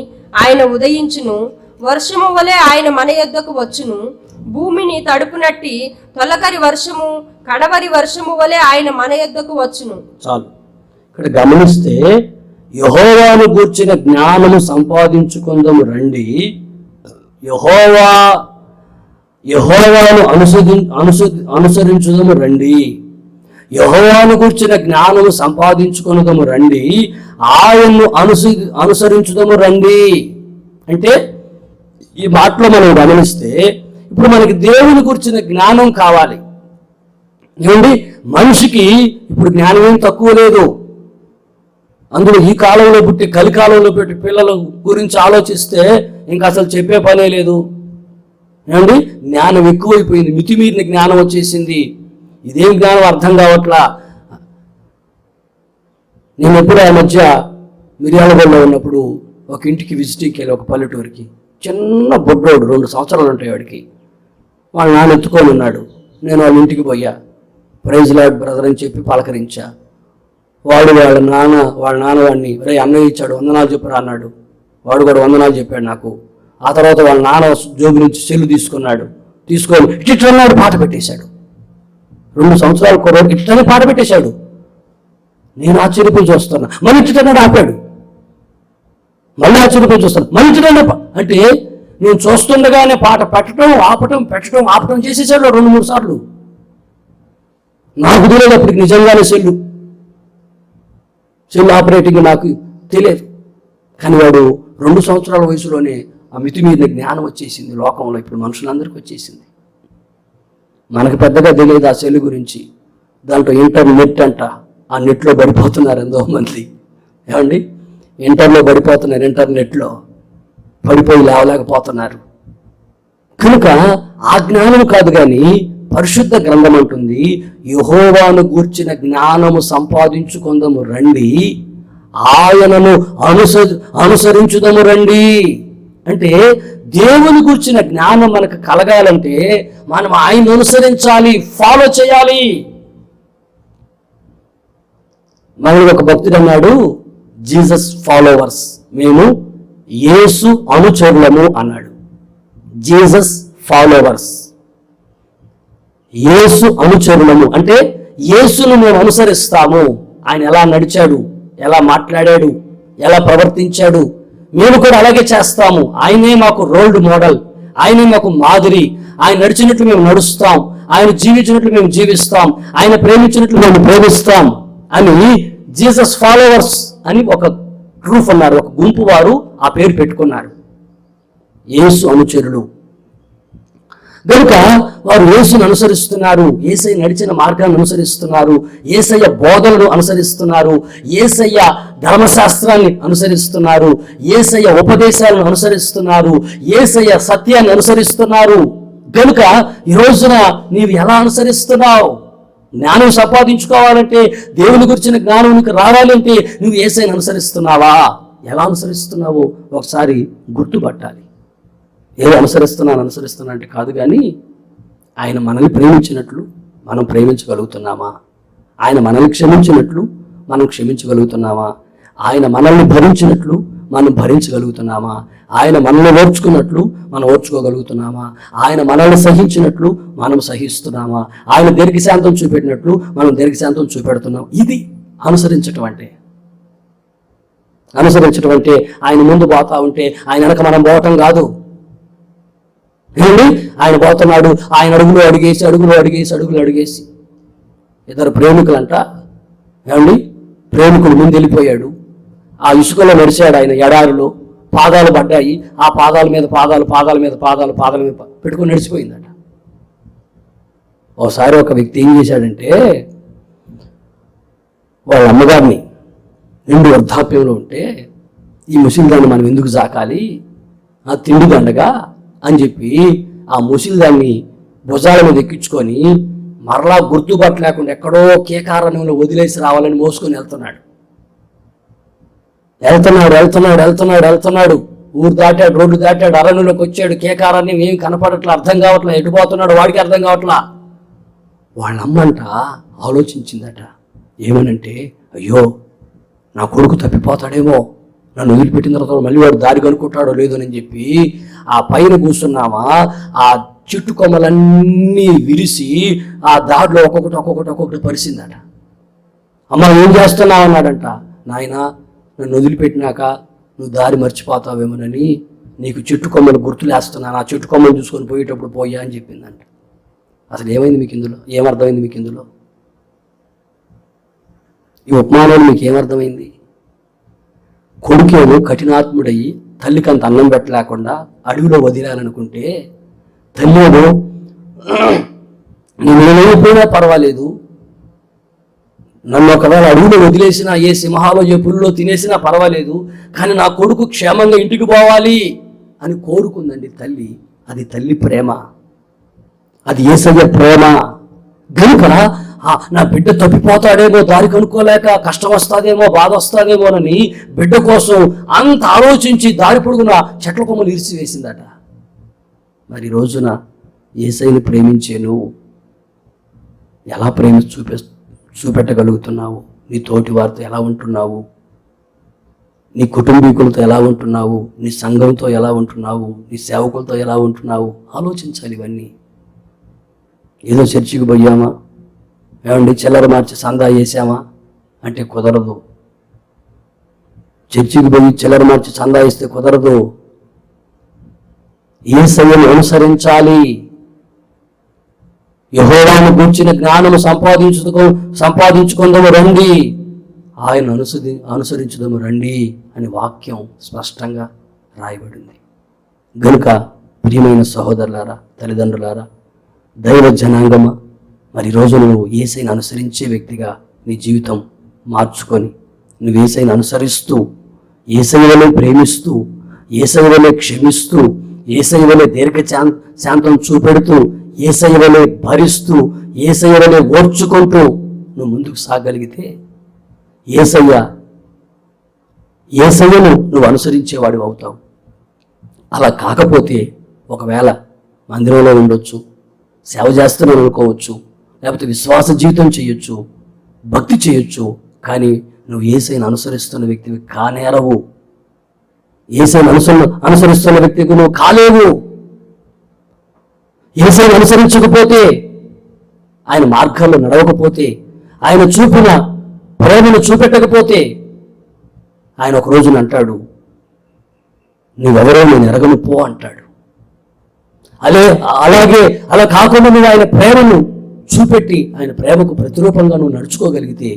B: ఆయన ఉదయించును, వర్షము వలె ఆయన మన యొద్దకు వచ్చును. భూమిని తడుపునట్టి తొలకరి వర్షము కడవరి వర్షము వలె ఆయన మన యొద్దకు వచ్చును.
A: చాలు, ఇక్కడ గమనిస్తే యెహోవాను గూర్చిన జ్ఞానము సంపాదించుకుందాము రండి, యెహోవాను అనుసరించుదము రండి, యెహోవాను గూర్చిన జ్ఞానము సంపాదించుకొనుదము రండి, ఆయన్ను అనుసరించుదము రండి. అంటే ఈ మాటలో మనం గమనిస్తే ఇప్పుడు మనకి దేవుని గురించిన జ్ఞానం కావాలి. ఏమండి, మనిషికి ఇప్పుడు జ్ఞానం ఏం తక్కువ లేదు. అందులో ఈ కాలంలో పుట్టి కలికాలంలో పెట్టి పిల్లల గురించి ఆలోచిస్తే ఇంకా అసలు చెప్పే పనే లేదు. ఏమండి, జ్ఞానం ఎక్కువైపోయింది, మితిమీరిన జ్ఞానం వచ్చేసింది. ఇదేం జ్ఞానం అర్థం కావట్లా. నేను ఎప్పుడు ఆ మధ్య మిర్యాలగూడలో ఉన్నప్పుడు ఒక ఇంటికి విజిటింగ్కి వెళ్ళి, ఒక పల్లెటూరికి, చిన్న బొడ్డోడు 2 సంవత్సరాలు ఉంటాయి వాడికి. వాళ్ళ నాన్న ఎత్తుకొని ఉన్నాడు. నేను వాళ్ళ ఇంటికి పోయా, ప్రైజ్ లార్డ్ బ్రదర్ అని చెప్పి పలకరించా. వాళ్ళ నాన్న వాడిని రే అన్నయ్య ఇచ్చాడు, వందనాలు చెప్పురా అన్నాడు. వాడు కూడా వందనాలు చెప్పాడు నాకు. ఆ తర్వాత వాళ్ళ నాన్న జోబు నుంచి సెల్లు తీసుకొని ఇట్లన్నాడు, పాట పెట్టేశాడు. 2 సంవత్సరాల కుర్రోడు ఇట్లనే పాట పెట్టేశాడు. నేను ఆశ్చర్యపోయి చూస్తున్నా. మళ్ళీ ఇట్లన్నాడు, ఆపాడు. మళ్ళీ ఆశ్చర్యపోయి చూస్తాను, మళ్ళీ ఇట్లన్నా అంటే నేను చూస్తుండగానే పాట పెట్టడం ఆపటం చేసేసాడు 2-3 సార్లు. నాకు తెలియదు అప్పటికి నిజంగానే సెల్లు ఆపరేటింగ్ నాకు తెలియదు. కానీ వాడు 2 సంవత్సరాల వయసులోనే ఆ మితిమీరిన జ్ఞానం వచ్చేసింది. లోకంలో ఇప్పుడు మనుషులందరికీ వచ్చేసింది. మనకు పెద్దగా తెలియదు ఆ సెల్ గురించి. దాంట్లో ఇంటర్నెట్ అంట, ఆ నెట్లో పడిపోతున్నారు ఎంతో మంది. ఏమండి, ఇంటర్నెట్లో పడిపోయి లేవలేకపోతున్నారు. కనుక ఆ జ్ఞానం కాదు కానీ పరిశుద్ధ గ్రంథం అంటుంది, యెహోవాను గూర్చిన జ్ఞానము సంపాదించుకుందాము రండి, ఆయనను అనుసరించుదాము రండి. అంటే దేవుని గూర్చిన జ్ఞానం మనకు కలగాలంటే మనం ఆయన అనుసరించాలి, ఫాలో చేయాలి. మనలో ఒక భక్తుడు అన్నాడు, జీసస్ ఫాలోవర్స్, మేము యేసు అనుచరులము అన్నాడు. జీసస్ ఫాలోవర్స్, యేసు అనుచరులము అంటే యేసును మేము అనుసరిస్తాము. ఆయన ఎలా నడిచాడు, ఎలా మాట్లాడాడు, ఎలా ప్రవర్తించాడు, మేము కూడా అలాగే చేస్తాము. ఆయనే మాకు రోల్ మోడల్, ఆయనే మాకు మాదిరి. ఆయన నడిచినట్లు మేము నడుస్తాం, ఆయన జీవించినట్లు మేము జీవిస్తాం, ఆయన ప్రేమించినట్లు మేము ప్రేమిస్తాం అని జీసస్ ఫాలోవర్స్ అని ఒక గ్రూప్ అన్నారు, ఒక గుంపు వారు ఆ పేరు పెట్టుకున్నారు, యేసు అనుచరులు. కనుక వారు యేసును అనుసరిస్తున్నారు, యేసయ్య నడిచిన మార్గాన్ని అనుసరిస్తున్నారు, యేసయ్య బోధనలు అనుసరిస్తున్నారు, యేసయ్య ధర్మశాస్త్రాన్ని అనుసరిస్తున్నారు, యేసయ్య ఉపదేశాలను అనుసరిస్తున్నారు, యేసయ్య సత్యాన్ని అనుసరిస్తున్నారు. కనుక ఈ రోజున నీవు ఎలా అనుసరిస్తున్నావు? జ్ఞానం సంపాదించుకోవాలంటే, దేవుని గురించిన జ్ఞానం నీకు రావాలంటే నువ్వు యేసయ్యను అనుసరిస్తున్నావా? ఎలా అనుసరిస్తున్నావో ఒకసారి గుర్తుపట్టాలి. ఏదో అనుసరిస్తున్నా అంటే కాదు, కానీ ఆయన మనల్ని ప్రేమించినట్లు మనం ప్రేమించగలుగుతున్నామా? ఆయన మనల్ని క్షమించినట్లు మనం క్షమించగలుగుతున్నామా? ఆయన మనల్ని భరించినట్లు మనం భరించగలుగుతున్నామా? ఆయన మనల్ని ఓర్చుకున్నట్లు మనం ఓర్చుకోగలుగుతున్నామా? ఆయన మనల్ని సహించినట్లు మనం సహిస్తున్నామా? ఆయన దీర్ఘశాంతం చూపెట్టినట్లు మనం దీర్ఘశాంతం చూపెడుతున్నాం. ఇది అనుసరించటం అంటే. ఆయన ముందు పోతా ఉంటే ఆయన వెనక మనం పోవటం కాదు. ఏమండి, ఆయన పోతున్నాడు, ఆయన అడుగులు అడిగేసి ఇద్దరు ప్రేమికులంట. ఏమండి, ప్రేమికుడు ముందు వెళ్ళిపోయాడు, ఆ ఇసుకలో నడిచాడు ఆయన ఎడారిలో, పాదాలు పడ్డాయి, ఆ పాదాల మీద పాదాలు పెట్టుకుని నడిచిపోయిందట. ఒకసారి ఒక వ్యక్తి ఏం చేశాడంటే, వాళ్ళ అమ్మగారిని నిండు వృద్ధాప్యంలో ఉంటే, ఈ ముసిలిదాన్ని మనం ఎందుకు జాకాలి, ఆ తిండి దండగా అని చెప్పి ఆ ముసిలిదాన్ని భుజాల మీద ఎక్కించుకొని మరలా గుర్తుబాటు లేకుండా ఎక్కడో కేకారణ్యంలో వదిలేసి రావాలని మోసుకొని వెళ్తున్నాడు. ఊరు దాటాడు, రోడ్డు దాటాడు, అరణ్యంలోకి వచ్చాడు. కేకారణ్యం ఏమి కనపడట్లా, అర్థం కావట్లా, ఎటుపోతున్నాడు వాడికి అర్థం కావట్లా. వాళ్ళమ్మంట ఆలోచించిందట, ఏమనంటే, అయ్యో నా కొడుకు తప్పిపోతాడేమో, నన్ను వదిలిపెట్టిన తర్వాత మళ్ళీ వాడు దారి కనుక్కుంటాడో లేదోనని చెప్పి ఆ పైన కూర్చున్నామా, ఆ చెట్టు కొమ్మలన్నీ విరిసి ఆ దారిలో ఒక్కొక్కటి పరిసిందట. అమ్మ ఏం చేస్తున్నావు అన్నాడంట. నాయన, నన్ను వదిలిపెట్టినాక నువ్వు దారి మర్చిపోతావేమోనని నీకు చెట్టు కొమ్మలు గుర్తులేస్తున్నాను, ఆ చెట్టు కొమ్మలు చూసుకొని పోయేటప్పుడు పోయా అని చెప్పిందంట. అసలు ఏమైంది మీకు ఇందులో? ఏమర్థమైంది మీకు ఇందులో? ఈ ఉపమానంలో మీకు ఏమర్థమైంది? కొడుకేమో కఠినాత్ముడయ్యి తల్లికి అంత అన్నం పెట్టలేకుండా అడవిలో వదిలాలనుకుంటే, తల్లేమో నేనేమైపోయినా పర్వాలేదు, నన్ను ఒకవేళ అడవిలో వదిలేసినా, ఏ సింహాలో ఏ పుల్లో తినేసినా పర్వాలేదు, కానీ నా కొడుకు క్షేమంగా ఇంటికి పోవాలి అని కోరుకుందండి తల్లి. అది తల్లి ప్రేమ, అది యేసయ్య ప్రేమ. గనుక నా బిడ్డ తప్పిపోతాడేమో, దారి కనుక్కోలేక కష్టం వస్తుందేమో, బాధ వస్తుందేమోనని బిడ్డ కోసం అంత ఆలోచించి దారి పొడుగున చెట్ల కొమ్మలు ఇరిసివేసిందట. మరి రోజున యేసయ్యని ప్రేమించే నువ్వు ఎలా ప్రేమ చూపెట్టగలుగుతున్నావు? నీ తోటి వారితో ఎలా ఉంటున్నావు? నీ కుటుంబీకులతో ఎలా ఉంటున్నావు? నీ సంఘంతో ఎలా ఉంటున్నావు? నీ సేవకులతో ఎలా ఉంటున్నావు? ఆలోచించాలి ఇవన్నీ. ఏదో చర్చికి పోయామా, ఏమండి చిల్లర మార్చి సందా వేసామా అంటే కుదరదు. చర్చికి పోయి చిల్లర మార్చి సందా వేస్తే కుదరదు. యేసయ్యను అనుసరించాలి. యెహోవాను గూర్చిన జ్ఞానము సంపాదించుకుందాము రండి, ఆయన అనుసరించుదాము రండి అని వాక్యం స్పష్టంగా రాయబడింది. గనుక ప్రియమైన సహోదరులారా, తల్లిదండ్రులారా, దైవ జనాంగమా, మరి రోజు నువ్వు యేసయ్యను అనుసరించే వ్యక్తిగా నీ జీవితం మార్చుకొని, నువ్వు యేసయ్యను అనుసరిస్తూ, యేసయ్య వలె ప్రేమిస్తూ, యేసయ్య వలె క్షమిస్తూ, యేసయ్య వలె శాంతం చూపెడుతూ, యేసయ్య వలె భరిస్తూ, యేసయ్య వలె ఓర్చుకుంటూ నువ్వు ముందుకు సాగలిగితే యేసయ్యను నువ్వు అనుసరించేవాడు అవుతావు. అలా కాకపోతే ఒకవేళ మందిరంలో ఉండొచ్చు, సేవ చేస్తున్నాను అనుకోవచ్చు, లేకపోతే విశ్వాస జీవితం చేయొచ్చు, భక్తి చేయొచ్చు, కానీ నువ్వు యేసయ్యను అనుసరిస్తున్న వ్యక్తివి కానేరవు. యేసయ్యను అనుసరిస్తున్న వ్యక్తికి నువ్వు కాలేవు. యేసయ్యను అనుసరించకపోతే, ఆయన మార్గాల్లో నడవకపోతే, ఆయన చూపిన ప్రేమను చూపెట్టకపోతే, ఆయన ఒక రోజున అంటాడు, నువ్వెవరో నేను ఎరగను పో అంటాడు. అలా కాకుండా నువ్వు ఆయన ప్రేమను చూపెట్టి, ఆయన ప్రేమకు ప్రతిరూపంగా నువ్వు నడుచుకోగలిగితే,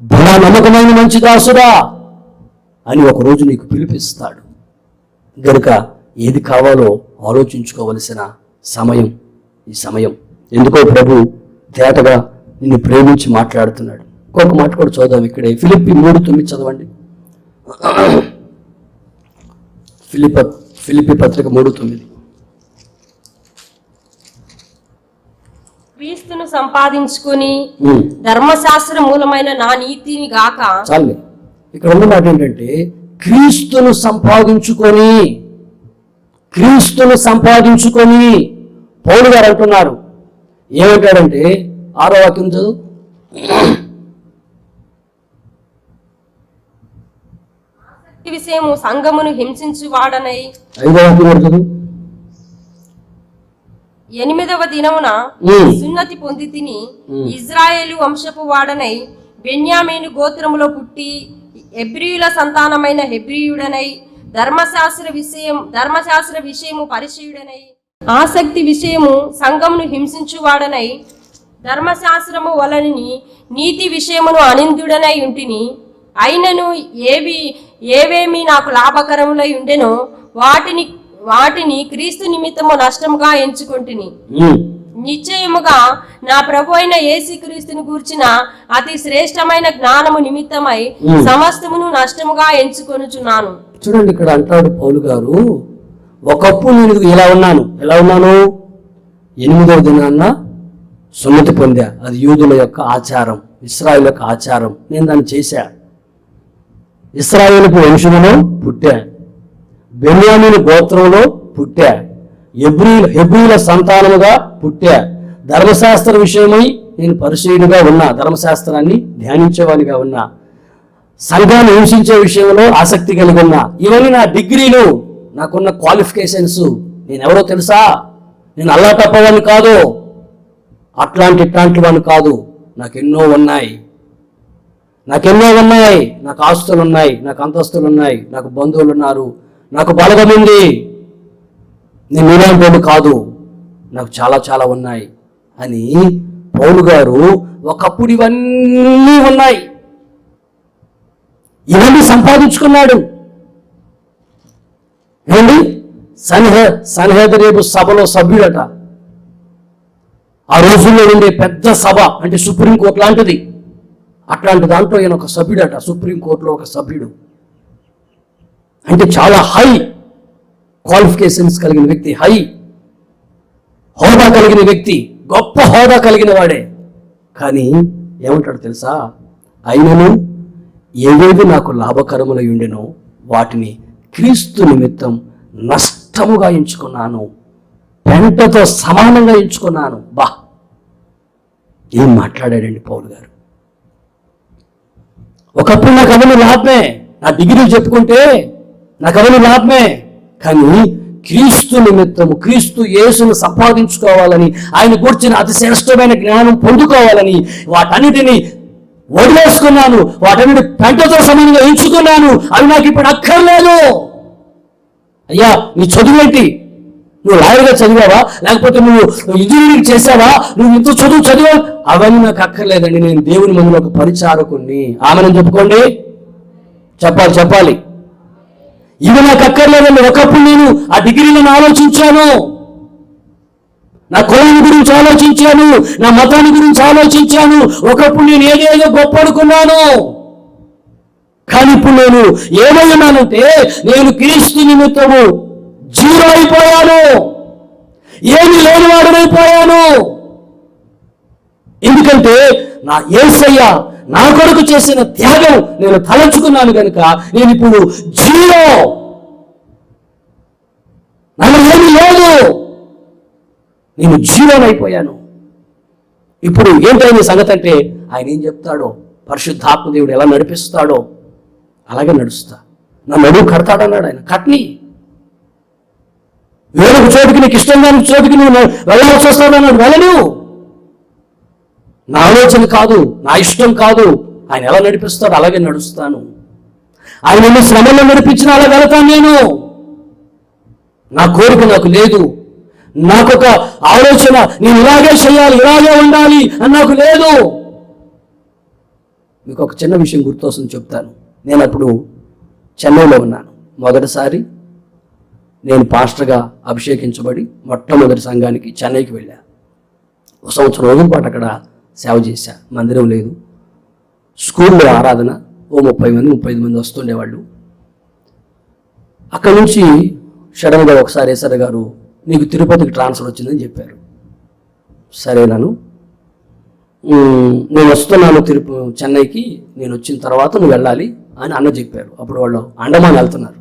A: బలా నమ్మకమైన మంచి దాసుడా అని ఒకరోజు నీకు పిలిపిస్తాడు. గనుక ఏది కావాలో ఆలోచించుకోవలసిన సమయం ఈ సమయం. ఎందుకో ప్రభు తేటగా నిన్ను ప్రేమించి మాట్లాడుతున్నాడు. ఇంకొక మాట కూడా చూద్దాం ఇక్కడే. ఫిలిప్పి 3:9 చదవండి. ఫిలిప్పి పత్రిక 3:9.
B: క్రీస్తును సంపాదించుకుని ధర్మశాస్త్ర మూలమైన నా నీతిని గాక.
A: చాలే, ఇక్కడ ఉన్న మాట ఏంటంటే క్రీస్తును సంపాదించుకొని పౌలు గారు అంటున్నారు. ఏమంటాడంటే 6వ వాక్యం చదువు.
B: ఈ విషయము సంఘమును హింసించువాడనై
A: 5వ వచనం.
B: 8వ దినమున సున్నతి పొంది తిని ఇజ్రాయేలు వంశపు వాడనై బెన్యామీను గోత్రములో పుట్టి హెబ్రీయుల సంతానమైన హెబ్రీయుడనై ధర్మశాస్త్ర విషయము పరిచయుడనై ఆసక్తి విషయము సంఘమును హింసించువాడనై ధర్మశాస్త్రము వలనని నీతి విషయమును అనిందుడనై ఉంటిని. అయినను ఏవేమి నాకు లాభకరములై ఉండెనో వాటిని క్రీస్తు నిమిత్తము నష్టముగా ఎంచుకొంటిని. నిశ్చయముగా నా ప్రభు అయిన యేసుక్రీస్తుని గూర్చిన అతి శ్రేష్టమైన జ్ఞానము నిమిత్తమై సమస్తమును నష్టముగా ఎంచుకొనుచున్నాను.
A: చూడండి, ఇక్కడ అంటాడు పౌలు గారు, ఒకప్పుడు నేను ఎలా ఉన్నాను 8వ దినాన్న సున్నతి పొందా. అది యూదుల యొక్క ఆచారం, ఇశ్రాయేలు యొక్క ఆచారం. నేను దాన్ని చేశా. ఇశ్రాయేలుకు వంశంలో పుట్టా, బెన్యామీను గోత్రంలో పుట్టా, హెబ్రీయుల సంతానముగా పుట్టా. ధర్మశాస్త్ర విషయమై నేను పరిశీలుగా ఉన్నా, ధర్మశాస్త్రాన్ని ధ్యానించేవానిగా ఉన్నా, సంఘాన్ని హింసించే విషయంలో ఆసక్తి కలిగి ఉన్నా. ఇవన్నీ నా డిగ్రీలు, నాకున్న క్వాలిఫికేషన్స్. నేను ఎవరో తెలుసా? నేను అల్లా తప్పవాడిని కాదు, ఇట్లాంటి వాడిని కాదు. నాకెన్నో ఉన్నాయి. నాకు ఆస్తులు ఉన్నాయి, నాకు అంతస్తులు ఉన్నాయి, నాకు బంధువులు ఉన్నారు, నాకు బలగం ఉంది. నేను మీలాంటి కాదు, నాకు చాలా చాలా ఉన్నాయి అని పౌలు గారు ఒకప్పుడు ఇవన్నీ ఉన్నాయి, ఇవన్నీ సంపాదించుకున్నాడు. ఏమండి, సన్హెదరేబు సభలో సభ్యుడట. ఆ రోజుల్లో ఉండే పెద్ద సభ అంటే సుప్రీంకోర్టు లాంటిది. అట్లాంటి దాంట్లో ఈయన ఒక సభ్యుడట, సుప్రీంకోర్టులో ఒక సభ్యుడు. అంటే చాలా హై క్వాలిఫికేషన్స్ కలిగిన వ్యక్తి, హై హోదా కలిగిన వ్యక్తి, గొప్ప హోదా కలిగిన వాడే. కానీ ఏమంటాడు తెలుసా? అయినను ఏవేవి నాకు లాభకరములై ఉండెనో వాటిని క్రీస్తు నిమిత్తం నష్టముగా ఎంచుకున్నాను, పెంటతో సమానంగా ఎంచుకున్నాను. ఏం మాట్లాడాడండి పౌలు గారు. ఒకప్పుడు నాకు అవన్నీ లాభమే, నా డిగ్రీలు చెప్పుకుంటే నాకు అవన్నీ లాభమే. కానీ క్రీస్తు నిమిత్తము, క్రీస్తు యేసును సంపాదించుకోవాలని, ఆయన గురించిన అతి శ్రేష్టమైన జ్ఞానం పొందుకోవాలని వాటన్నిటిని వదిలేసుకున్నాను, వాటన్నిటి పెంటతో సమానంగా ఎంచుకున్నాను. అవి నాకు ఇప్పుడు అక్కర్లేదు. అయ్యా, నీ చదువేంటి? నువ్వు లాయర్గా చదివావా, లేకపోతే నువ్వు ఇంజనీరింగ్ చేసావా, నువ్వు ఇంత చదువు చదివా, అవన్నీ నాకు అక్కర్లేదండి. నేను దేవుని మందులో ఒక పరిచారకుణ్ణి. ఆమెను చెప్పుకోండి, చెప్పాలి. ఇవి నాకు అక్కర్లేదండి. ఒకప్పుడు నేను ఆ డిగ్రీలను ఆలోచించాను, నా కులాన్ని గురించి ఆలోచించాను, నా మతాన్ని గురించి ఆలోచించాను. ఒకప్పుడు నేను ఏదేదో గొప్ప అనుకున్నాను. కానీ ఇప్పుడు నేను ఏమయ్యానంటే, నేను క్రీస్తు నిమిత్తము జీరో అయిపోయాను, ఏమి లేనివాడనైపోయాను. ఎందుకంటే నా యేసయ్య నా కొరకు చేసిన త్యాగం నేను తలంచుకున్నాను కనుక నేను ఇప్పుడు జీరో, నాకు ఏమి లేదు, నేను జీరోనైపోయాను. ఇప్పుడు ఏంటైన సంగతి అంటే, ఆయన ఏం చెప్తాడో, పరిశుద్ధాత్మ దేవుడు ఎలా నడిపిస్తాడో అలాగే నడుస్తా. నా నడువు కడతాడన్నాడు ఆయన. కట్ని వేరొక చోటుకి, నీకు ఇష్టం కాని చోటుకి నువ్వు వెళ్ళాల్సి వస్తాడన్నాడు. వెళ్ళను. నా ఆలోచన కాదు, నా ఇష్టం కాదు, ఆయన ఎలా నడిపిస్తాడో అలాగే నడుస్తాను. ఆయన ఎన్ని శ్రమల్లో నడిపించినా అలా వెళతాను నేను. నా కోరిక నాకు లేదు, నాకొక ఆలోచన నేను ఇలాగే చేయాలి, ఇలాగే ఉండాలి అని నాకు లేదు. మీకు ఒక చిన్న విషయం గుర్తొస్తుంది, చెప్తాను. నేను అప్పుడు చెన్నైలో ఉన్నాను. మొదటిసారి నేను పాస్టర్గా అభిషేకించబడి మొట్టమొదటి సంఘానికి చెన్నైకి వెళ్ళా. 1 సంవత్సరం రోజుల పాటు అక్కడ సేవ చేశా. మందిరం లేదు, స్కూల్లో ఆరాధన, 35 మంది వస్తుండేవాళ్ళు. అక్కడి నుంచి సడన్గా ఒకసారి ఏసర్ గారు, నీకు తిరుపతికి ట్రాన్స్ఫర్ వచ్చిందని చెప్పారు. సరేనాను, నేను వస్తున్నాను చెన్నైకి, నేను వచ్చిన తర్వాత నువ్వు వెళ్ళాలి అని అన్న చెప్పారు. అప్పుడు వాళ్ళు అండమాన్ వెళ్తున్నారు,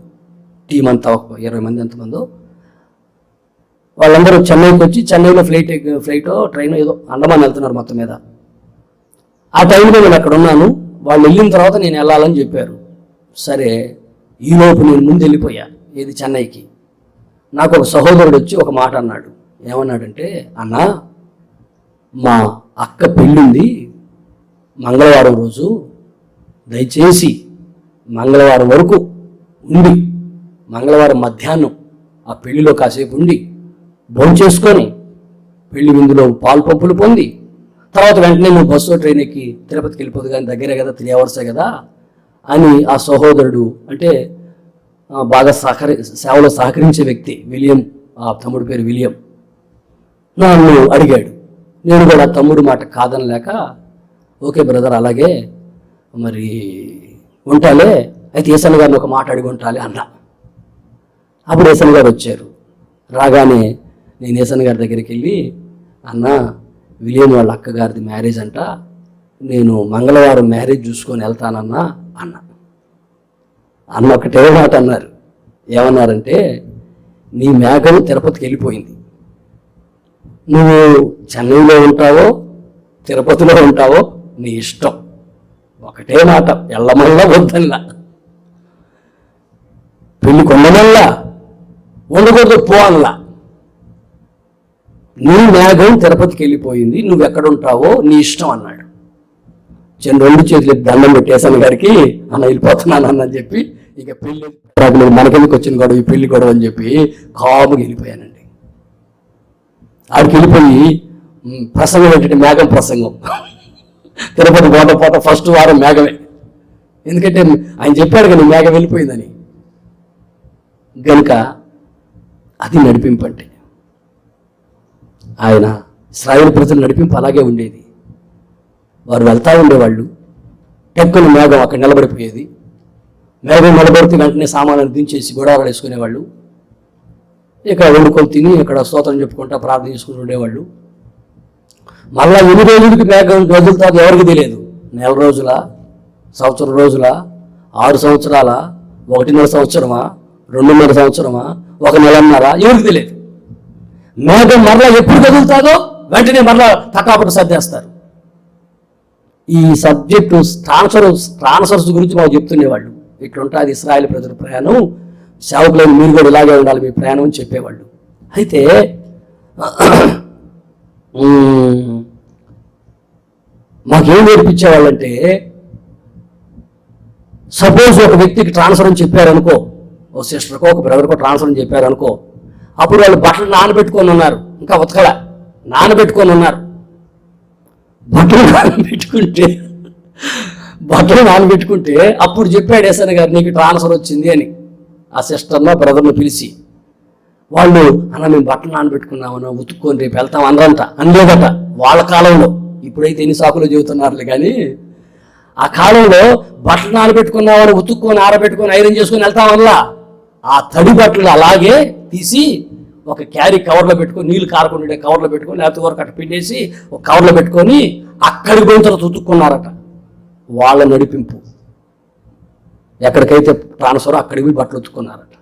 A: టీం అంతా 20 మంది ఎంతమందో. వాళ్ళందరూ చెన్నైకి వచ్చి, చెన్నైలో ఫ్లైటో ట్రైన్ ఏదో అండమాన్ వెళ్తున్నారు మొత్తం మీద. ఆ టైంలో నేను అక్కడ ఉన్నాను. వాళ్ళు వెళ్ళిన తర్వాత నేను వెళ్ళాలని చెప్పారు. సరే, ఈలోపు నేను ముందు వెళ్ళిపోయా, ఏది చెన్నైకి. నాకు ఒక సహోదరుడు వచ్చి ఒక మాట అన్నాడు. ఏమన్నాడంటే, అన్నా మా అక్క పెళ్ళింది మంగళవారం రోజు, దయచేసి మంగళవారం వరకు ఉండి మంగళవారం మధ్యాహ్నం ఆ పెళ్లిలో కాసేపు ఉండి భోంచేసుకొని పెళ్లి విందులో పాలు పంపులు పొంది తర్వాత వెంటనే నువ్వు బస్సు ట్రైన్ ఎక్కి తిరుపతికి వెళ్ళిపోదు, కానీ దగ్గరే కదా, 3 hours కదా అని ఆ సహోదరుడు, అంటే బాగా సేవలో సహకరించే వ్యక్తి విలియం, ఆ తమ్ముడి పేరు విలియం, నన్ను అడిగాడు. నేను కూడా తమ్ముడు మాట కాదనలేక, ఓకే బ్రదర్ అలాగే మరి ఉంటాలే, అయితే ఏసన్ గారిని ఒక మాట అడిగి ఉంటాలి అన్నా. అప్పుడు ఏసన్ గారు వచ్చారు. రాగానే నేను ఏసన్ గారి దగ్గరికి వెళ్ళి, అన్న విలియం వాళ్ళ అక్కగారిది మ్యారేజ్ అంట, నేను మంగళవారం మ్యారేజ్ చూసుకొని వెళ్తానన్నా అన్న. అన్న ఒకటే మాట అన్నారు. ఏమన్నారంటే, నీ మేఘం తిరుపతికి వెళ్ళిపోయింది, నువ్వు చెన్నైలో ఉంటావో తిరుపతిలో ఉంటావో నీ ఇష్టం. ఒకటే మాట, ఎల్లమల్లా వద్దల్లా, పెళ్లి కొండమల్లా ఉండకూడదు పో అల్లా. నీ మేఘం తిరుపతికి వెళ్ళిపోయింది, నువ్వు ఎక్కడ ఉంటావో నీ ఇష్టం అన్నాడు. 2 చేతులు దండం పెట్టేసాను గారికి, అన్న వెళ్ళిపోతున్నాను అన్నని చెప్పి, ఇక పెళ్లి మనకెందుకు వచ్చిన గొడవ, ఈ పెళ్లి గొడవ అని చెప్పి కాముగా వెళ్ళిపోయానండి. ఆడికి వెళ్ళిపోయి ప్రసంగం ఏంటంటే మేఘం ప్రసంగం. తిరుపతి పోత ఫస్ట్ వారం మేఘమే, ఎందుకంటే ఆయన చెప్పాడు కదా మేఘం వెళ్ళిపోయిందని. గనుక అది నడిపింపు అంటే. ఆయన ఇశ్రాయేలు ప్రజలు నడిపింపు అలాగే ఉండేది. వారు వెళ్తూ ఉండేవాళ్ళు, టెక్కున మేఘం అక్కడ నిలబడిపోయేది. మేఘం నిలబడితే వెంటనే సామాన్లను దించేసి గుడారాలు వేసుకునేవాళ్ళు. ఇక వండుకొని తిని ఇక్కడ స్తోత్రం చెప్పుకుంటా ప్రార్థన చేసుకుని ఉండేవాళ్ళు. మళ్ళా ఎన్ని రోజులకి మేఘం వదులుతాదో ఎవరికి తెలియదు. 1 రోజుల, సంవత్సరం రోజుల, 6 సంవత్సరాల, 1.5 సంవత్సరమా, 2.5 సంవత్సరమా, 1 నెలన్నర, ఎవరికి తెలియదు. మేఘం మరలా ఎప్పుడు కదులుతాదో వెంటనే మరలా తకాపట సర్దేస్తారు. ఈ సబ్జెక్టు ట్రాన్స్ఫర్స్ గురించి మాకు చెప్తుండేవాళ్ళు. ఇట్లుంటుంది ఇశ్రాయేలు ప్రజల ప్రయాణం, సేవకులైన మీరు కూడా ఇలాగే ఉండాలి మీ ప్రయాణం అని చెప్పేవాళ్ళు. అయితే మాకేం నేర్పించేవాళ్ళంటే, సపోజ్ ఒక వ్యక్తికి ట్రాన్స్ఫర్ అని చెప్పారనుకో, ఓ సిస్టర్కో ఒక బ్రదర్కో ట్రాన్స్ఫర్ అని చెప్పారనుకో, అప్పుడు వాళ్ళు బట్టలు నానబెట్టుకొని ఉన్నారు, ఇంకా ఉతకల నానబెట్టుకొని ఉన్నారు. బట్టలు నానబెట్టుకుంటే అప్పుడు చెప్పాడు ఏసన్న గారు నీకు ట్రాన్స్ఫర్ వచ్చింది అని. ఆ సిస్టర్నో బ్రదర్ను పిలిచి, వాళ్ళు అన్న మేము బట్టలు నానబెట్టుకున్నామన్నా ఉతుక్కొని రేపు వెళ్తాం అనరంట, అనలేదట వాళ్ళ కాలంలో. ఇప్పుడైతే ఎన్ని సాకులు చెబుతున్నారులే, కానీ ఆ కాలంలో బట్టలు నానబెట్టుకున్నామని ఉతుక్కొని ఆరబెట్టుకొని ఐరన్ చేసుకొని వెళ్తామల్లా. ఆ తడి బట్టలు అలాగే తీసి ఒక క్యారీ కవర్లో పెట్టుకొని, నీళ్ళు కారకుండా కవర్లో పెట్టుకొని, లేకపోతే వరకు అట్ట పిండేసి ఒక కవర్లో పెట్టుకొని అక్కడికి పోయిన తర్వాత ఉతుక్కున్నారట. వాళ్ళ నడిపింపు. ఎక్కడికైతే ట్రాన్స్ఫర్ అక్కడికి పోయి బట్టలు ఉతుక్కున్నారట.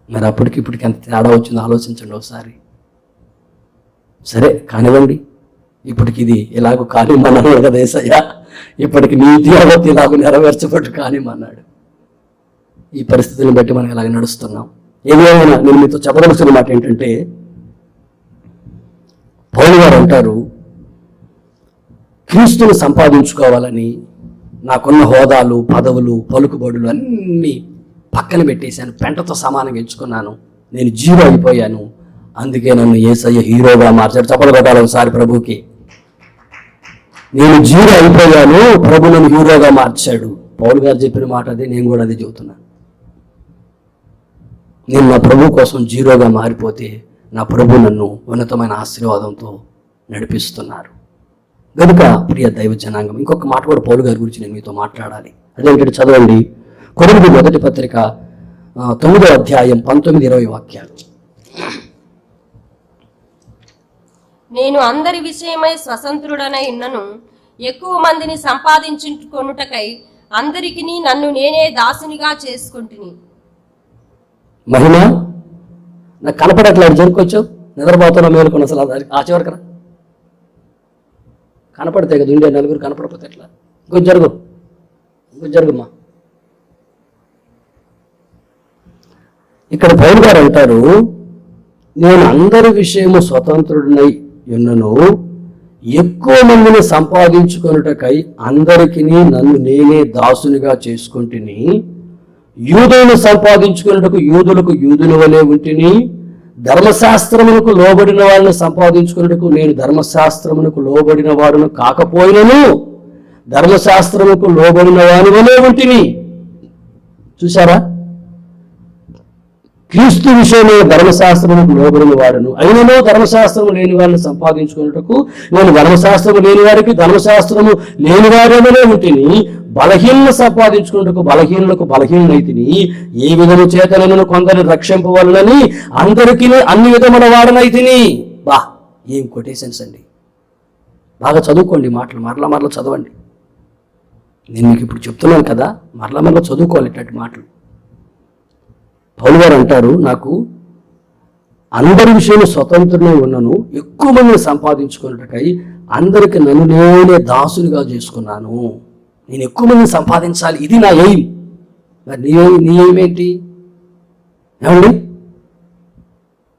A: మరి అప్పటికి ఇప్పటికి ఎంత తేడా వచ్చిందో ఆలోచించండి ఒకసారి. సరే కానివ్వండి, ఇప్పటికి ఇది ఎలాగో కానిమన్నాడు కదా యేసయ్య, ఇప్పటికి నీతి అవతి ఇలాగ నెరవేర్చబట్టు కానిమన్నాడు. ఈ పరిస్థితులను బట్టి మనం ఇలాగ నడుస్తున్నాం. ఏమైనా నేను మీతో చెప్పదలుచుకున్న మాట ఏంటంటే, పౌలు గారు అంటారు, క్రీస్తుని సంపాదించుకోవాలని నాకున్న హోదాలు, పదవులు, పలుకుబడులు అన్నీ పక్కన పెట్టేశాను, పెంటతో సమానంగా ఎంచుకున్నాను, నేను జీరో అయిపోయాను, అందుకే నన్ను యేసయ్య హీరోగా మార్చాడు. చప్పలు కొట్టాలి ఒకసారి ప్రభుకి. నేను జీరో అయిపోయాను, ప్రభు నన్ను హీరోగా మార్చాడు. పౌలు గారు చెప్పిన మాట అదే, నేను కూడా అదే చెబుతున్నాను. నేను నా ప్రభు కోసం జీరోగా మారిపోతే నా ప్రభు నన్ను ఉన్నతమైన ఆశీర్వాదంతో నడిపిస్తున్నారు. కనుక ప్రియ దైవ జనాంగం, ఇంకొక మాట కూడా పౌలు గారి గురించి నేను మీతో మాట్లాడాలి. అదేంటంటే చదవండి, కొరింథీ మొదటి పత్రిక 9వ అధ్యాయం 19-20 వాక్యాలు.
B: నేను అందరి విషయమై స్వతంత్రుడనై ఉన్నను, ఎక్కువ మందిని సంపాదించుకొనుటకై అందరికి నన్ను నేనే దాసునిగా చేసుకుంటుని.
A: మహిమ నాకు కనపడట్లేదు, జరుపుకోవచ్చు, నిద్రపోతున్నా మేలుకొని అసలు ఆ చివరికరా కనపడితే కదా ఉండే, నలుగురు కనపడపోతే ఎట్లా? ఇంకొంచెం జరుగుమ్మా. ఇక్కడ పౌలు గారు అంటారు, నేను అందరి విషయము స్వతంత్రుడినై ఉన్నను, ఎక్కువ మందిని సంపాదించుకొనుటకై అందరికీ నన్ను నేనే దాసునిగా చేసుకుంటుని, యూదులను సంపాదించుకున్నటకు యూదులకు యూదుని వలె ఉంటిని, ధర్మశాస్త్రమునకు లోబడిన వాళ్ళని సంపాదించుకున్నటకు నేను ధర్మశాస్త్రమునకు లోబడిన వాడును కాకపోయినను ధర్మశాస్త్రముకు లోబడిన వాని వలె ఉంటిని. చూసారా? క్రీస్తు విషయంలో ధర్మశాస్త్రముకు లోబడిన వాడును, అయినను ధర్మశాస్త్రము లేని వారిని సంపాదించుకున్నటకు నేను ధర్మశాస్త్రము లేని వారికి ధర్మశాస్త్రము లేని వారిలోనే ఉంటిని, బలహీనను సంపాదించుకున్నటకు బలహీనులకు బలహీనైతిని, ఏ విధము చేత నేను కొందరిని రక్షింపవలనని అందరికీ అన్ని విధముల వాడనైతిని. బా, ఏం కొటేషన్స్ అండి! బాగా చదువుకోండి, మాటలు మరలా చదవండి. నేను మీకు ఇప్పుడు చెప్తున్నాను కదా, మరలా చదువుకోవాలి ఇట్లాంటి మాటలు. పౌలు గారు అంటారు, నాకు అందరి విషయంలో స్వతంత్రమే ఉన్నాను, ఎక్కువ మందిని సంపాదించుకున్నటకై అందరికి నన్ను నేనే దాసునిగా చేసుకున్నాను. నేను ఎక్కువ మందిని సంపాదించాలి, ఇది నా ఎయిమ్. మరి నీ ఎయిమ్ ఏంటి? ఏమండి,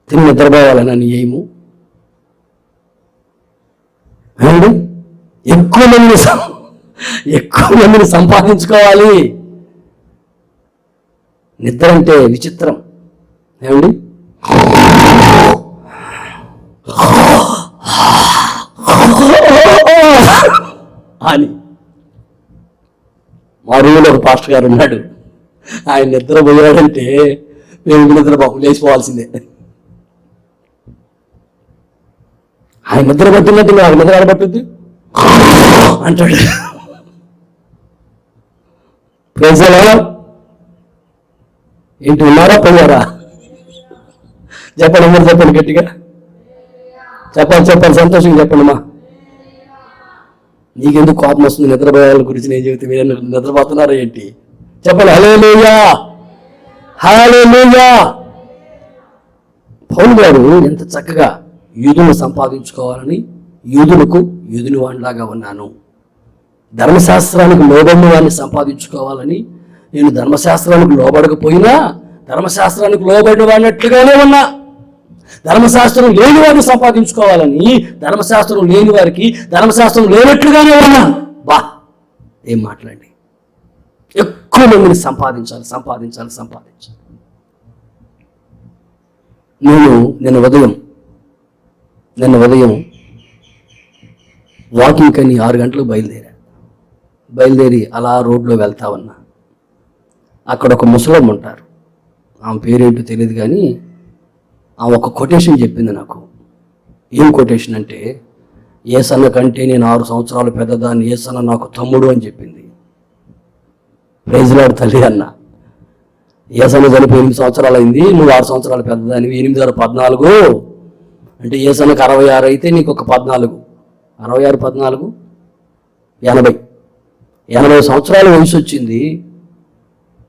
A: తిని నిద్రపోవాలన్నా నీ ఎయిము? ఏమండి, ఎక్కువ మందిని సంపాదించుకోవాలి. నిద్ర అంటే విచిత్రం. ఏమండి, అని మా రూమ్లో ఒక పాస్టర్ గారు ఉన్నాడు. ఆయన నిద్ర పోయాడంటే మేము నిద్ర లేచిపోవాల్సిందే. ఆయన నిద్ర పట్టినట్టు నాకు నిద్ర ఆడబట్టుద్ది అంటాడు. ప్రజలా ఏంటి, ఉన్నారా పోయారా? చెప్పండి, అందరు చెప్పండి గట్టిగా చెప్పండి, సంతోషంగా చెప్పండి. మా నీకెందుకు కోపం వస్తుంది? నిద్రపోయే వాళ్ళ గురించి నేను చెబితే మీరు నిద్రపోతున్నారా ఏంటి? చెప్పండి, హల్లెలూయా, హల్లెలూయా. పౌలు గారు ఎంత చక్కగా యూదులను సంపాదించుకోవాలని యూదులకు యూదుని వాడిలాగా ఉన్నాను, ధర్మశాస్త్రానికి లోబడిన వాడిని సంపాదించుకోవాలని నేను ధర్మశాస్త్రానికి లోబడకపోయినా ధర్మశాస్త్రానికి లోబడిన వాడినట్లుగానే ఉన్నా, ధర్మశాస్త్రం లేని వారిని సంపాదించుకోవాలని ధర్మశాస్త్రం లేని వారికి ధర్మశాస్త్రం లేనట్లుగానే ఉన్నా. బా, ఏం మాట్లాడండి! ఎక్కువ మందిని సంపాదించాలి. నేను నిన్న ఉదయం వాకింగ్ కని 6 గంటలకు బయలుదేరి అలా రోడ్లో వెళ్తా ఉన్నా. అక్కడ ఒక ముసలమ్మ ఉంటారు, ఆమె పేరేంటో తెలియదు కానీ ఆమె ఒక కొటేషన్ చెప్పింది నాకు. ఏం కొటేషన్ అంటే, ఏసన్న కంటే నేను 6 సంవత్సరాలు పెద్దదాన్ని, ఏసన్న నాకు తమ్ముడు అని చెప్పింది. ప్రైజ్ లార్డ్ తల్లి అన్న. ఏసన్న చనిపోయి 8 సంవత్సరాలు అయింది, నువ్వు 6 సంవత్సరాలు పెద్దదానివి. 8 6 14 అంటే ఏసన్నకు 66 అయితే నీకు ఒక 14, 66 14 80 సంవత్సరాల వయసు వచ్చింది.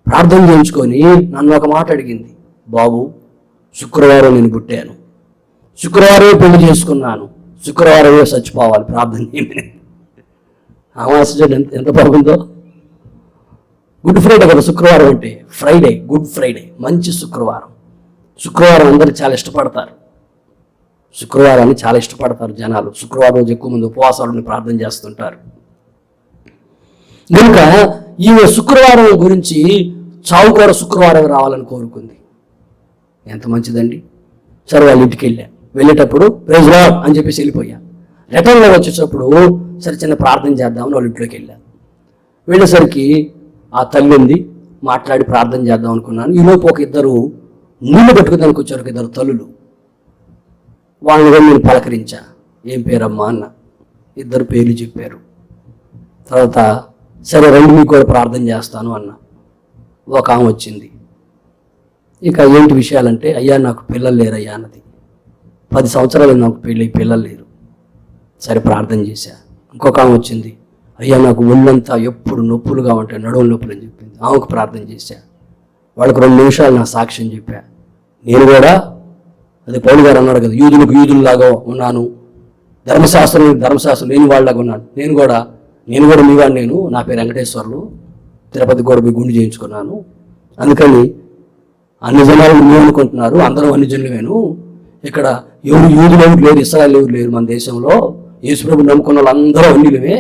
A: ప్రార్థన చేయించుకొని నన్ను ఒక మాట అడిగింది, బాబు శుక్రవారం నేను పుట్టాను, శుక్రవారమే పెళ్లి చేసుకున్నాను, శుక్రవారమే చచ్చిపోవాలి, ప్రార్థన చేయమని. ఆమాసం ఎంత బాగుందో! గుడ్ ఫ్రైడే కదా శుక్రవారం అంటే, గుడ్ ఫ్రైడే, మంచి శుక్రవారం. శుక్రవారం అందరూ చాలా ఇష్టపడతారు, శుక్రవారాన్ని చాలా ఇష్టపడతారు జనాలు. శుక్రవారం రోజు ఎక్కువ మంది ఉపవాసాలను ప్రార్థన చేస్తుంటారు. కనుక ఈమె శుక్రవారం గురించి చావుకోర శుక్రవారం రావాలని కోరుకుంది. ఎంత మంచిదండి! సరే, వాళ్ళ ఇంటికి వెళ్ళేటప్పుడు ప్రైజ్ లార్డ్ అని చెప్పేసి వెళ్ళిపోయా. రిటర్న్లో వచ్చేటప్పుడు సరే చిన్న ప్రార్థన చేద్దామని వాళ్ళ ఇంట్లోకి వెళ్ళేసరికి ఆ తల్లి ఉంది, మాట్లాడి ప్రార్థన చేద్దాం అనుకున్నాను. ఈలోపు ఒక ఇద్దరు నీళ్లు పెట్టుకోదానికి వచ్చారు, ఒక 2 తల్లులు. వాళ్ళని కూడా నేను పలకరించా, ఏం పేరమ్మా అన్న. 2 పేర్లు చెప్పారు. తర్వాత సరే రండి మీకు కూడా ప్రార్థన చేస్తాను అన్న. ఒక ఆమె వచ్చింది. ఇక ఏంటి విషయాలంటే, అయ్యా నాకు పిల్లలు లేరయ్యా అన్నది. 10 సంవత్సరాలు నాకు పిల్లలు లేరు. సరే ప్రార్థన చేశా. ఇంకొక ఆమె వచ్చింది, అయ్యా నాకు ఒళ్ళంతా ఎప్పుడు నొప్పులుగా ఉంటాయి, నడువుల నొప్పులు అని చెప్పింది. ఆమెకు ప్రార్థన చేశా. వాళ్ళకి 2 నిమిషాలు నా సాక్ష్యం చెప్పా. నేను కూడా అదే పౌలు గారు అన్నారు కదా, యూదులకు యూదుల్లాగా ఉన్నాను, ధర్మశాస్త్రం లేని వాళ్ళలాగా ఉన్నాను. నేను కూడా మీ వాడు, నా పేరు వెంకటేశ్వర్లు, తిరుపతి కూడా పోయి గుండు చేయించుకున్నాను. అందుకని అన్ని జనాలు మేము అనుకుంటున్నారు, అందరూ అన్ని జనులమేను, ఇక్కడ ఎవరు యూదులు ఎవరు లేరు, ఇస్రాయేల్ ఎవరు లేరు మన దేశంలో, యేసుప్రభు నమ్ముకున్న వాళ్ళు అందరూ అన్యులమే,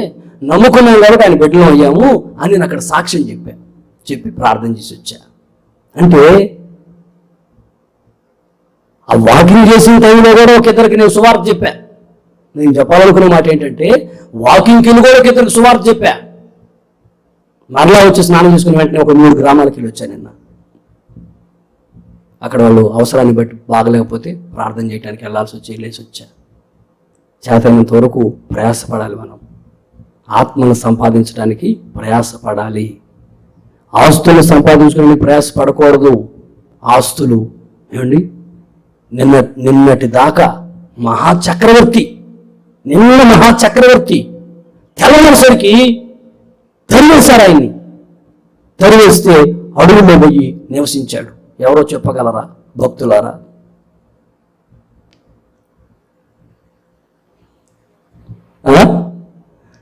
A: నమ్ముకున్నాం కాబట్టి ఆయన బిడ్డలం అయ్యాము అని నేను అక్కడ సాక్ష్యం చెప్పి ప్రార్థన చేసి వచ్చా. అంటే ఆ వాకింగ్ చేసిన టైంలో కూడా ఒక ఇద్దరికి నేను సువార్త చెప్పా. నేను చెప్పాలనుకున్న మాట ఏంటంటే, వాకింగ్కి వెళ్ళి కూడా ఒక ఇద్దరికి సువార్త చెప్పా. మరలా వచ్చి స్నానం చేసుకుని వెంటనే ఒక 3 గ్రామాలకి వెళ్ళి వచ్చాను నిన్న. అక్కడ వాళ్ళు అవసరాన్ని బట్టి బాగలేకపోతే ప్రార్థన చేయడానికి వెళ్ళేసి వచ్చా. చేతనంత వరకు ప్రయాసపడాలి. మనం ఆత్మను సంపాదించడానికి ప్రయాసపడాలి. ఆస్తులు సంపాదించుకోవడానికి ప్రయాసపడకూడదు. ఆస్తులు ఏమండి, నిన్నటి దాకా మహాచక్రవర్తి తెల్లసరికి తరివేశారు. ఆయన్ని తరివేస్తే అడుగులో పోయి నివసించాడు. ఎవరో చెప్పగలరా భక్తులారా?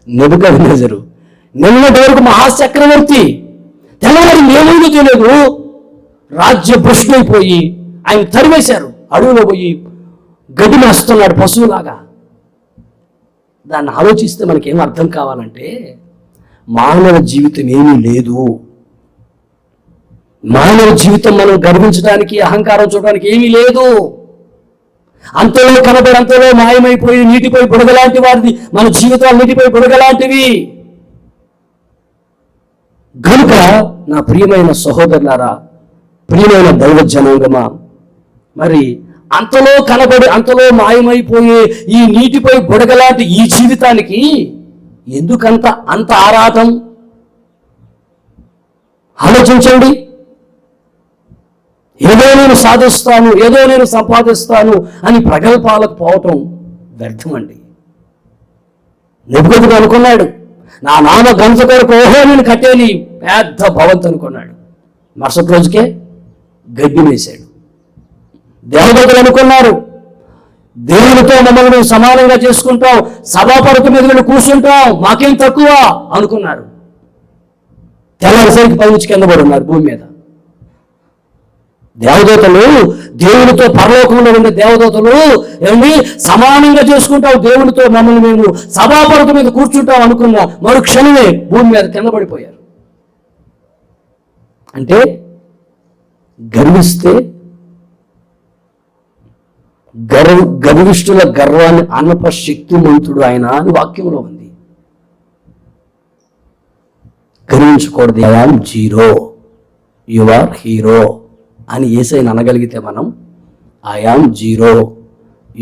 A: నెబుకద్నెజరు నిన్నటి వరకు మహాచక్రవర్తి, తెల్లవారి ఏమైందో తెలియదు, రాజ్య భ్రష్టులైపోయి ఆయన తరివేశారు. అడవిలో పోయి గడ్డి మేస్తున్నాడు పశువులాగా. దాన్ని ఆలోచిస్తే మనకేం అర్థం కావాలంటే, మానవ జీవితం ఏమీ లేదు. మానవ జీవితం మనం గర్వించడానికి, అహంకారం చూడడానికి ఏమీ లేదు. అంతలో కనబడి అంతలో మాయమైపోయి నీటిపై బుడగలాంటి వారిది మన జీవితాలు, నీటిపై బుడగలాంటివి. కనుక నా ప్రియమైన సహోదరులారా, ప్రియమైన దైవ జనాంగమా, మరి అంతలో కనబడి అంతలో మాయమైపోయే ఈ నీటిపై బుడగలాంటి ఈ జీవితానికి అంత ఆరాటం? ఆలోచించండి. ఏదో నేను సాధిస్తాను, ఏదో నేను సంపాదిస్తాను అని ప్రగల్భాలకు పోవటం వ్యర్థమండి. నెబుకద్నెజరు అనుకున్నాడు, నా నామ ఘనత కొరకు ఓహో నేను కట్టేని పెద్ద భవంతి అనుకున్నాడు. మరుసటి రోజుకే గడ్డి వేశాడు. దేవదూతలు అనుకున్నారు, దేవునితో మమ్మల్ని సమానంగా చేసుకుంటాం, సభాపరుత మీద కూర్చుంటాం, మాకేం తక్కువ అనుకున్నారు. తెల్లసరికి పైనుంచి కింద పడి ఉన్నారు భూమి మీద. దేవదూతలు దేవునితో, పరలోకంలో ఉండే దేవదూతలు ఏమండి సమానంగా చేసుకుంటాం దేవునితో, మమ్మల్ని మేము సభాపరుత మీద కూర్చుంటాం అనుకున్న మరు క్షణమే భూమి మీద కింద పడిపోయారు. అంటే గర్విస్తే గర్విష్ఠుల గర్వాన్ని అనప శక్తిమంతుడు ఆయన అని వాక్యంలో ఉంది. గర్వించకూడదు. I am zero, you are hero అని యేసయ్యను అనగలిగితే, మనం I am zero,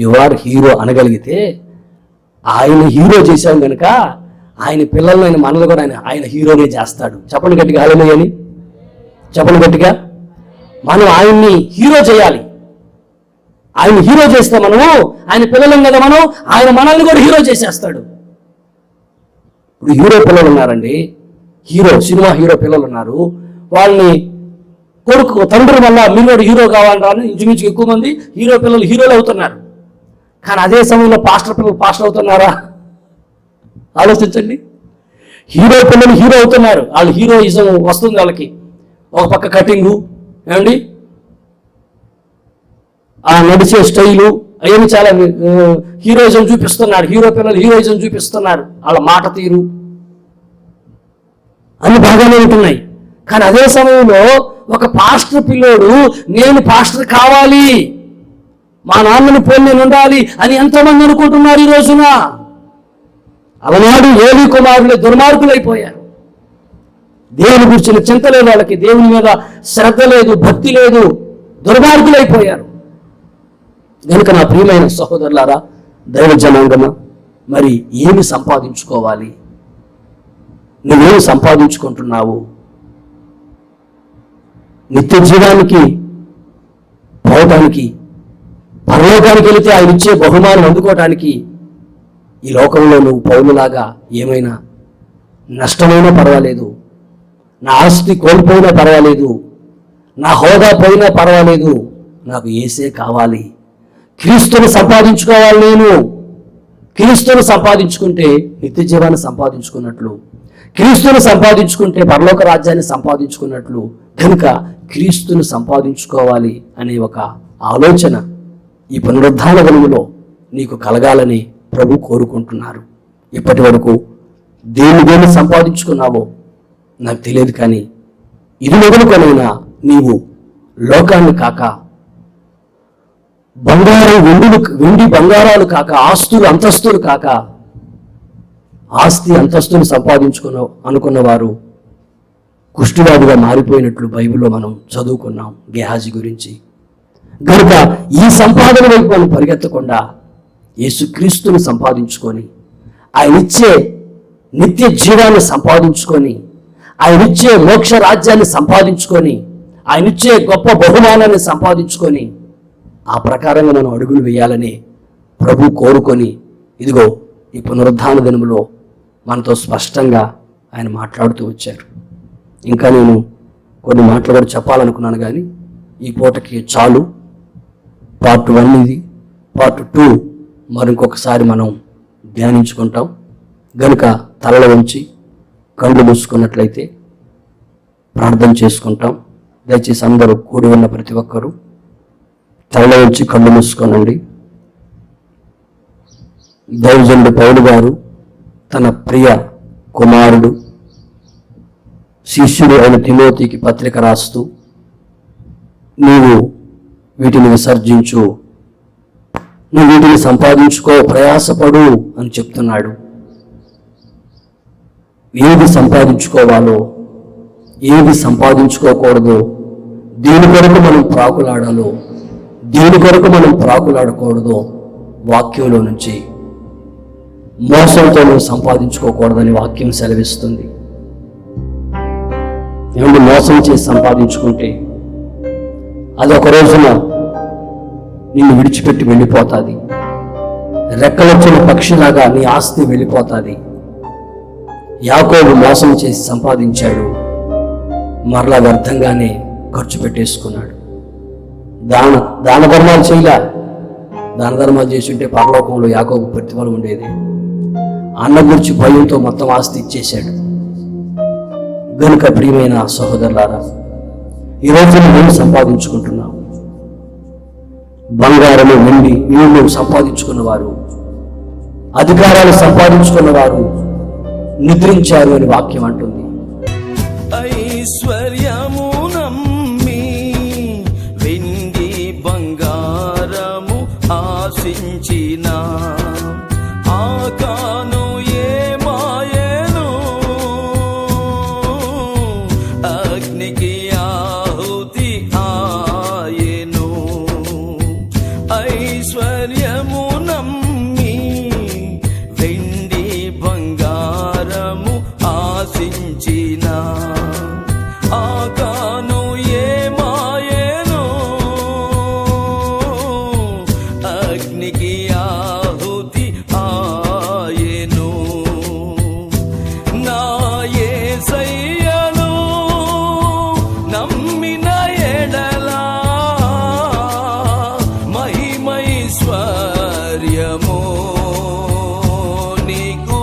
A: you are hero అనగలిగితే, ఆయన హీరో చేశాం కనుక ఆయన పిల్లలను, ఆయన మనల్ని కూడా ఆయన హీరోనే చేస్తాడు. చెప్పండి గట్టిగా హల్లెలూయా అని చెప్పండి గట్టిగా. మనం ఆయన్ని హీరో చేయాలి. ఆయన హీరో చేస్తే మనము ఆయన పిల్లలం కదా, ఆయన మనల్ని కూడా హీరో చేసేస్తాడు. ఇప్పుడు హీరో పిల్లలు ఉన్నారండి, సినిమా హీరో పిల్లలు ఉన్నారు. వాళ్ళని తండ్రి వల్ల మీరు కూడా హీరో కావాలని ఇంచుమించు ఎక్కువ మంది హీరో పిల్లలు హీరోలు అవుతున్నారు. కానీ అదే సమయంలో పాస్టర్ పిల్లలు పాస్టర్ అవుతున్నారా? ఆలోచించండి. హీరో పిల్లలు హీరో అవుతున్నారు, వాళ్ళు హీరోయిజం వస్తుంది వాళ్ళకి. ఒక పక్క కటింగు, ఏమండి ఆ నడిచే స్టైలు, అవన్నీ చాలా హీరోయిజం చూపిస్తున్నాడు. హీరో పిల్లలు హీరోయిజం చూపిస్తున్నారు, వాళ్ళ మాట తీరు అన్ని బాగానే ఉంటున్నాయి. కానీ అదే సమయంలో ఒక పాస్టర్ పిల్లోడు నేను పాస్టర్ కావాలి, మా నాన్నని పోలి నేను ఉండాలి అని ఎంతమంది అనుకుంటున్నారు ఈ రోజున? అలనాడు ఏలీ కుమారులే దుర్మార్గులైపోయారు. దేవుని గురించిన చింత లేదు వాళ్ళకి, దేవుని మీద శ్రద్ధ లేదు, భక్తి లేదు, దుర్మార్గులైపోయారు. కనుక నా ప్రియమైన సహోదరులారా, దైవ జనాంగమా, మరి ఏమి సంపాదించుకోవాలి? నువ్వేమి సంపాదించుకుంటున్నావు? నిత్య జీవానికి పోవటానికి, పరలోకానికి వెళితే ఆయన ఇచ్చే బహుమానం అందుకోవటానికి ఈ లోకంలో నువ్వు పౌరులాగా ఏమైనా నష్టమైనా పర్వాలేదు, నా ఆస్తి కోల్పోయినా పర్వాలేదు, నా హోదా పోయినా పర్వాలేదు, నాకు యేసే కావాలి, క్రీస్తుని సంపాదించుకోవాలి. నేను క్రీస్తుని సంపాదించుకుంటే నిత్య జీవాన్ని సంపాదించుకున్నట్లు, క్రీస్తును సంపాదించుకుంటే పరలోక రాజ్యాన్ని సంపాదించుకున్నట్లు, కనుక క్రీస్తును సంపాదించుకోవాలి అనే ఒక ఆలోచన ఈ పునరుద్ధాన దినములో నీకు కలగాలని ప్రభు కోరుకుంటున్నారు. ఇప్పటి వరకు దేన్ని సంపాదించుకున్నావో నాకు తెలియదు, కానీ ఇది మొదలుకొనైనా నీవు లోకాన్ని కాక, వెండి బంగారాలు కాక, ఆస్తులు అంతస్తులు కాక, ఆస్తి అంతస్తులు అనుకున్న వారు కుష్ఠువాదిగా మారిపోయినట్లు బైబిల్లో మనం చదువుకున్నాం గేహాజీ గురించి. కనుక ఈ సంపాదన వైపు మనం పరిగెత్తకుండా యేసుక్రీస్తుని సంపాదించుకొని, ఆయన ఇచ్చే నిత్య జీవాన్ని సంపాదించుకొని, ఆయన ఇచ్చే మోక్ష రాజ్యాన్ని సంపాదించుకొని, ఆయన ఇచ్చే గొప్ప బహుమానాన్ని సంపాదించుకొని, ఆ ప్రకారంగా మనం అడుగులు వేయాలని ప్రభు కోరుకొని, ఇదిగో ఈ పునరుద్ధాన దినములో మనతో స్పష్టంగా ఆయన మాట్లాడుతూ వచ్చారు. ఇంకా నేను కొన్ని మాటలు కూడా చెప్పాలనుకున్నాను, కానీ ఈ పూటకి చాలు. పార్ట్ 1 ఇది, పార్ట్ 2 మరింకొకసారి మనం ధ్యానించుకుంటాం. గనుక తలల వంచి కళ్ళు మూసుకున్నట్లయితే ప్రార్థన చేసుకుంటాం. దయచేసి అందరూ కూడి ఉన్న ప్రతి ఒక్కరూ తలల వంచి కళ్ళు మూసుకోనండి. దైవజనుడు పౌలు గారు తన ప్రియ కుమారుడు శిష్యుడు అయిన తిమోతికి పత్రిక రాస్తూ, నీవు వీటిని విసర్జించు, నువ్వు వీటిని సంపాదించుకో, ప్రయాసపడు అని చెప్తున్నాడు. ఏది సంపాదించుకోవాలో, ఏది సంపాదించుకోకూడదో, దేని కొరకు మనం ప్రాకులాడాలో, దేని కొరకు మనం ప్రాకులాడకూడదో వాక్యంలో నుంచి, మోసంతో నువ్వు సంపాదించుకోకూడదని వాక్యం సెలవిస్తుంది. ఏమంటే మోసం చేసి సంపాదించుకుంటే అది ఒక రోజున నిన్ను విడిచిపెట్టి వెళ్ళిపోతుంది. రెక్కలొచ్చిన పక్షిలాగా నీ ఆస్తి వెళ్ళిపోతుంది. యాకోబు మోసం చేసి సంపాదించాడు, మరలా వ్యర్థంగానే ఖర్చు పెట్టేసుకున్నాడు. దాన ధర్మాలు చేయలే. దాన ధర్మాలు చేసి ఉంటే పరలోకంలో యాకోబు ప్రతిఫలం ఉండేది. అన్న గురించి భయంతో మొత్తం ఆస్తి ఇచ్చేశాడు. గనుక ప్రియమైన సహోదరులారా, ఈరోజు మేము సంపాదించుకుంటున్నాం. బంగారము, వెండి, ఇళ్ళు సంపాదించుకున్నవారు, అధికారాలు సంపాదించుకున్నవారు నిద్రించారు అని వాక్యం అంటుంది.
C: ఐశ్వర్యము నమ్మి వెండి బంగారము ఆశించిన ఆకాను ఏమాయెను, అగ్నికి ఆహుతి ఆయెను. ఐశ్వర్యము నమ్మి వెండి బంగారము ఆశించిన ఆకాను ఏమాయెను, అగ్నికి ఆహుతి ఆయెను. నా యేసయ్యను నమ్మిన ఎడలా మహిమైశ్వర్యము నీకు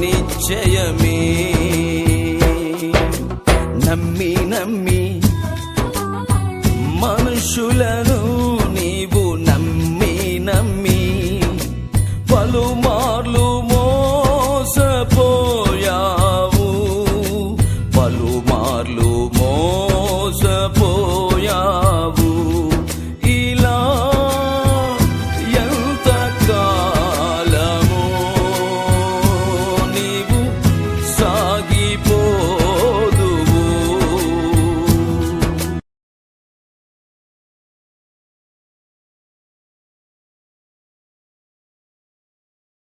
C: నిశ్చయమే. నమ్మి మనుషులను